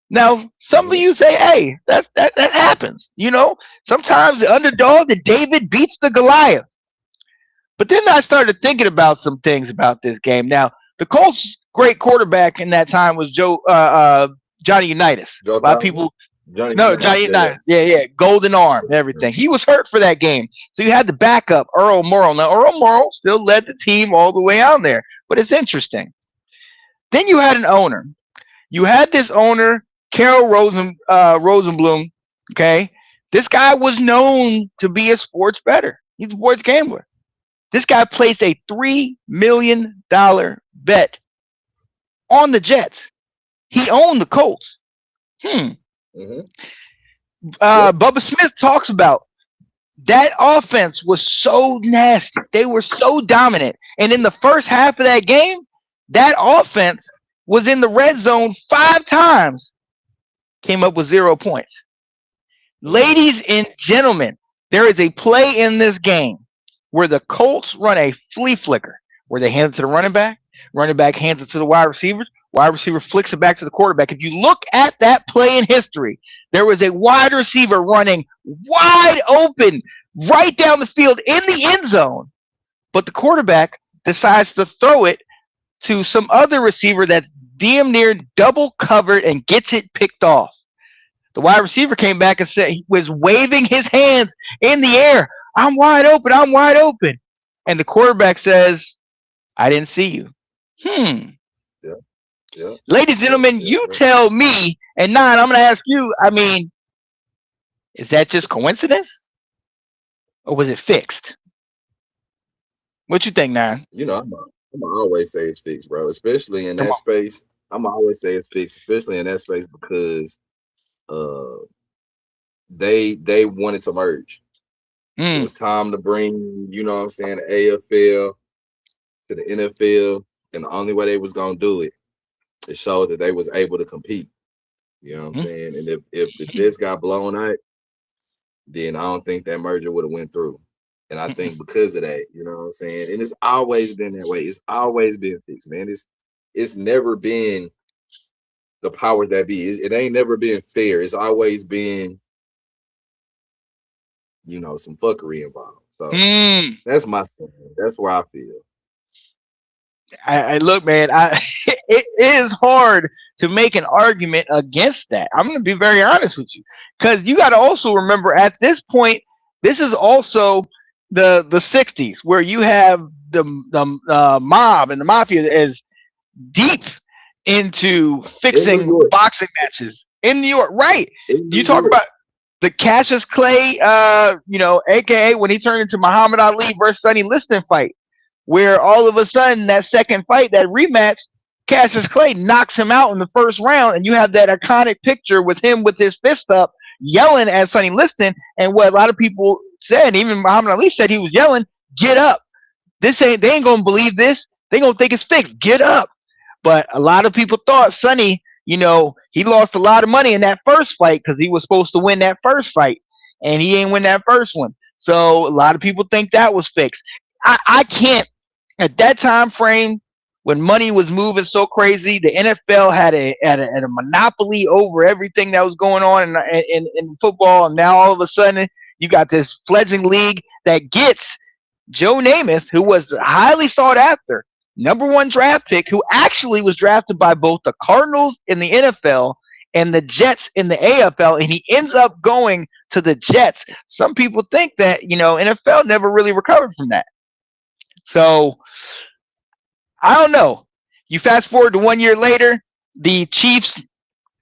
Now, some of Mhm. you say, hey, that happens. Sometimes the underdog, the David beats the Goliath. But then I started thinking about some things about this game. Now, the Colts' great quarterback in that time was Johnny Unitas. Joe A lot of Thomas, people, Johnny no, Unitas. Johnny Yeah, yeah. Unitas, yeah, golden arm, and everything. He was hurt for that game, so you had the backup Earl Morrall. Now, Earl Morrall still led the team all the way out there, but it's interesting. Then you had an owner. You had this owner, Carol Rosenblum. Okay, this guy was known to be a sports bettor. He's a sports gambler. This guy placed a $3 million bet on the Jets. He owned the Colts. Hmm. Yep. Bubba Smith talks about that offense was so nasty. They were so dominant. And in the first half of that game, that offense was in the red zone 5 times, came up with 0 points. Ladies and gentlemen, there is a play in this game where the Colts run a flea flicker, where they hand it to the running back hands it to the wide receiver flicks it back to the quarterback. If you look at that play in history, there was a wide receiver running wide open right down the field in the end zone, but the quarterback decides to throw it to some other receiver that's damn near double covered and gets it picked off. The wide receiver came back and said he was waving his hands in the air. I'm wide open. I'm wide open. And the quarterback says, I didn't see you. Yeah, yeah, Ladies and yeah, gentlemen, yeah, you yeah. tell me, and Nine, I'm going to ask you, is that just coincidence or was it fixed? What you think, Nine? I'm always say it's fixed, bro. Especially in Come that on. space. I'm always say it's fixed, especially in that space because uh they wanted to merge. It Mm, was time to bring, what I'm saying, the AFL to the NFL, and the only way they was gonna do it is show that they was able to compete. You know what I'm mm, saying? And if the Jets got blown out, then I don't think that merger would have went through. And I mm, think because of that, you know what I'm saying? And it's always been that way. It's always been fixed, man. It's never been the powers that be. It ain't never been fair. It's always been, some fuckery involved. So mm. that's my stand. That's where I feel. I look, man. It is hard to make an argument against that. I'm going to be very honest with you, because you got to also remember at this point, this is also the '60s, where you have the mob and the mafia is deep into In New fixing York. boxing matches in New York, right? In You New talk York. about the Cassius Clay, aka when he turned into Muhammad Ali versus Sonny Liston fight, where all of a sudden that second fight, that rematch, Cassius Clay knocks him out in the first round, and you have that iconic picture with him with his fist up, yelling at Sonny Liston, and what a lot of people said, even Muhammad Ali said, he was yelling, "Get up! They ain't gonna believe this. They gonna think it's fixed. Get up!" But a lot of people thought Sonny, he lost a lot of money in that first fight because he was supposed to win that first fight, and he ain't win that first one. So a lot of people think that was fixed. I can't, at that time frame when money was moving so crazy, the NFL had a monopoly over everything that was going on in football, and now all of a sudden you got this fledgling league that gets Joe Namath, who was highly sought after, #1 draft pick, who actually was drafted by both the Cardinals in the NFL and the Jets in the AFL, and he ends up going to the Jets. Some people think that, NFL never really recovered from that. So I don't know. You fast forward to 1 year later, the Chiefs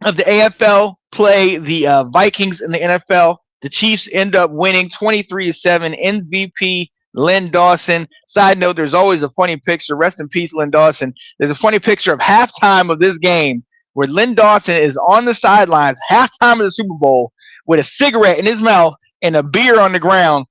of the AFL play the Vikings in the NFL. The Chiefs end up winning 23-7. MVP Len Dawson. Side note: there's always a funny picture. Rest in peace, Len Dawson. There's a funny picture of halftime of this game where Len Dawson is on the sidelines, halftime of the Super Bowl, with a cigarette in his mouth and a beer on the ground,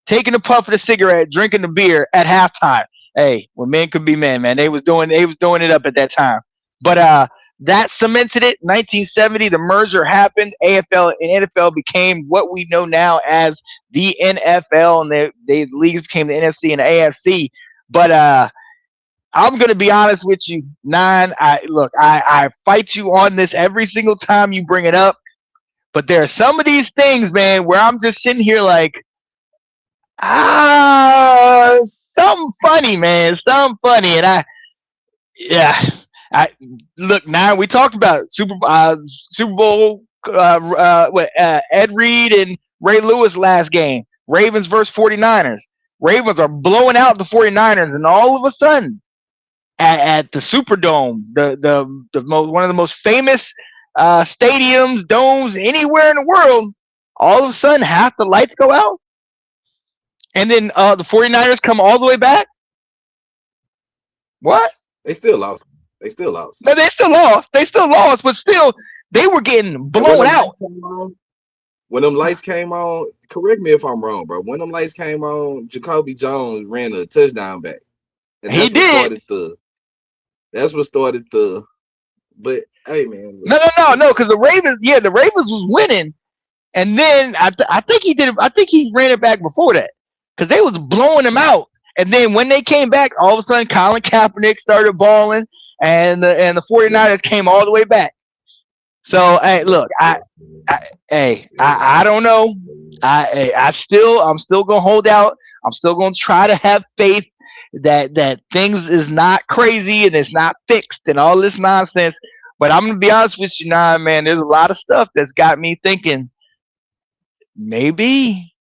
taking a puff of the cigarette, drinking the beer at halftime. Hey, when men could be men, man, they was doing it up at that time. But that cemented it. 1970, the merger happened. AFL and NFL became what we know now as the NFL, and the leagues became the NFC and the AFC. But I'm gonna be honest with you, Nine. I fight you on this every single time you bring it up, but there are some of these things, man, where I'm just sitting here like, ah, something funny, man, something funny, and yeah, I look now. We talked about it. Super Bowl. Ed Reed and Ray Lewis last game. Ravens versus 49ers. Ravens are blowing out the 49ers, and all of a sudden, at the Superdome, one of the most famous stadiums, domes anywhere in the world, all of a sudden half the lights go out, and then the 49ers come all the way back. What? They still lost. They still lost. No, they still lost. They still lost, but still, they were getting blown out. When them lights came on, correct me if I'm wrong, bro. When them lights came on, Jacoby Jones ran a touchdown back. And he did. That's what started the. But hey, man. No, because the Ravens was winning, and then I think he did. I think he ran it back before that because they was blowing him out. And then when they came back, all of a sudden Colin Kaepernick started balling, and the 49ers came all the way back. So hey, look, I don't know. I'm still gonna hold out. I'm still gonna try to have faith that things is not crazy and it's not fixed and all this nonsense. But I'm gonna be honest with you now, man. There's a lot of stuff that's got me thinking. Maybe,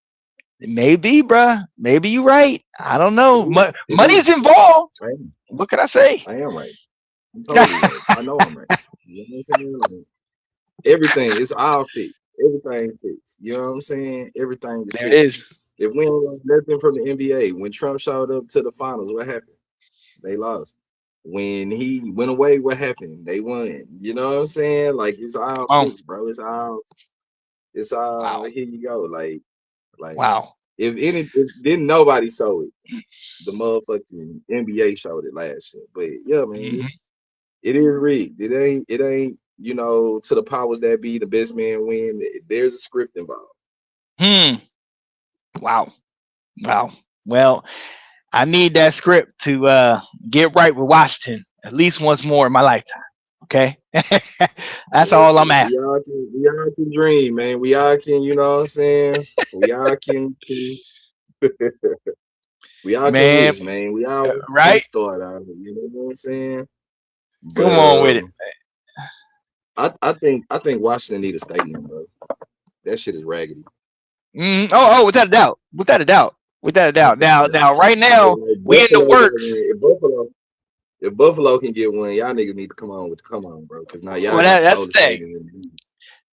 bruh. Maybe you're right. I don't know. Money's involved. Right. What can I say? I am right. I'm totally right. I know I'm right. You know what I'm saying? Everything is all fixed. Everything fixed. You know what I'm saying? Everything is there fixed. It is. If we don't learn nothing from the NBA, when Trump showed up to the finals, what happened? They lost. When he went away, what happened? They won. You know what I'm saying? Like it's all fixed, bro. It's all wow. Here you go. Like wow. If didn't nobody show it, the motherfucking NBA showed it last year. But yeah, man, it is rigged. It ain't, you know, to the powers that be, the best man win. There's a script involved. Wow. Well, I need that script to get right with Washington at least once more in my lifetime. Okay, that's all I'm asking. We all can dream, man. We all can, you know what I'm saying? We all can. We all can wish, man. We all right. Start out, you know what I'm saying? But, come on with it. I think Washington need a stadium, bro. That shit is raggedy. Oh, without a doubt. Now, right now, we in the works. If Buffalo can get one, y'all niggas need to come on, bro. Because now y'all. Well, that's the thing.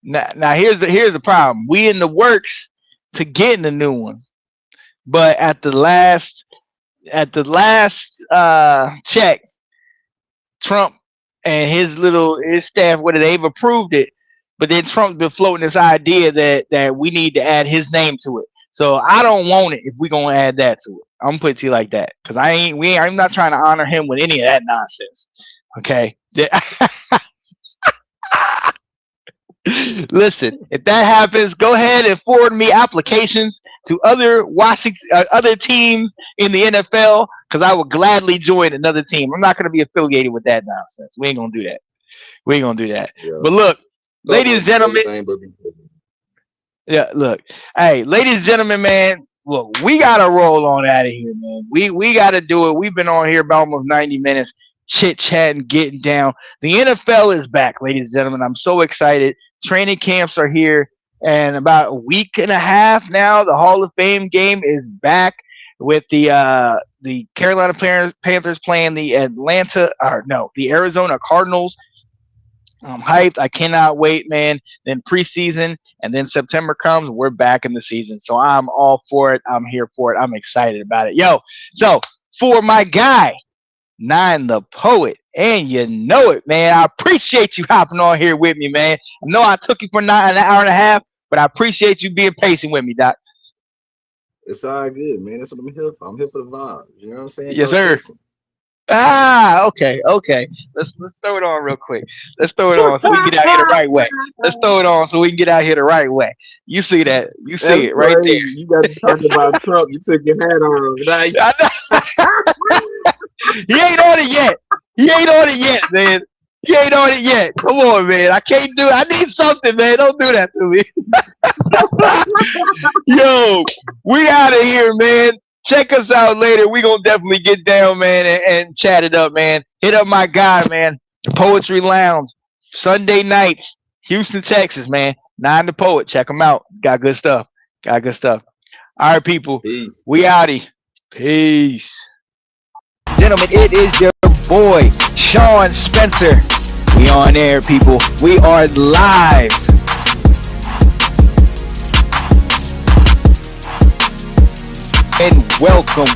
Now here's the problem. We in the works to getting a new one, but at the last check, Trump and his staff, they've approved it, but then Trump's been floating this idea that we need to add his name to it. So I don't want it if we're gonna add that to it. I'm gonna put it to you like that. Because I'm not trying to honor him with any of that nonsense. Okay. Listen, if that happens, go ahead and forward me applications to other teams in the NFL, because I will gladly join another team. I'm not gonna be affiliated with that nonsense. We ain't gonna do that. Yeah. But look, ladies and gentlemen. Yeah, look. Hey, ladies and gentlemen, man, look, we gotta roll on out of here, man. We gotta do it. We've been on here about almost 90 minutes, chit-chatting, getting down. The NFL is back, ladies and gentlemen. I'm so excited. Training camps are here, and about a week and a half now, the Hall of Fame game is back with the Carolina Panthers playing the Arizona Cardinals. I'm hyped. I cannot wait, man. Then preseason, and then September comes, we're back in the season. So I'm all for it. I'm here for it. I'm excited about it. Yo, so for my guy, Nine the Poet, and you know it, man. I appreciate you hopping on here with me, man. I know I took you for an hour and a half, but I appreciate you being patient with me, Doc. It's all good, man. That's what I'm here for. I'm here for the vibe. You know what I'm saying? Yes, sir. Okay. Let's throw it on real quick. Let's throw it on so we can get out here the right way. You see that? You see That's it right there. You got to talk about Trump. You took your hat on. He ain't on it yet. He ain't on it yet, man. He ain't on it yet. Come on, man. I can't do it. I need something, man. Don't do that to me. Yo, we out of here, man. Check us out later. We gonna definitely get down, man, and chat it up, man. Hit up my guy, man. The Poetry Lounge. Sunday nights. Houston, Texas, man. 9 to Poet. Check him out. He's got good stuff. Got good stuff. All right, people. Peace. We outie. Peace. Gentlemen, it is your boy, Sean Spencer. We on air, people. We are live. And welcome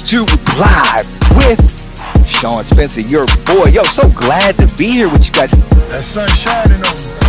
to Live with Sean Spencer, your boy. Yo, so glad to be here with you guys. That sun shining on me.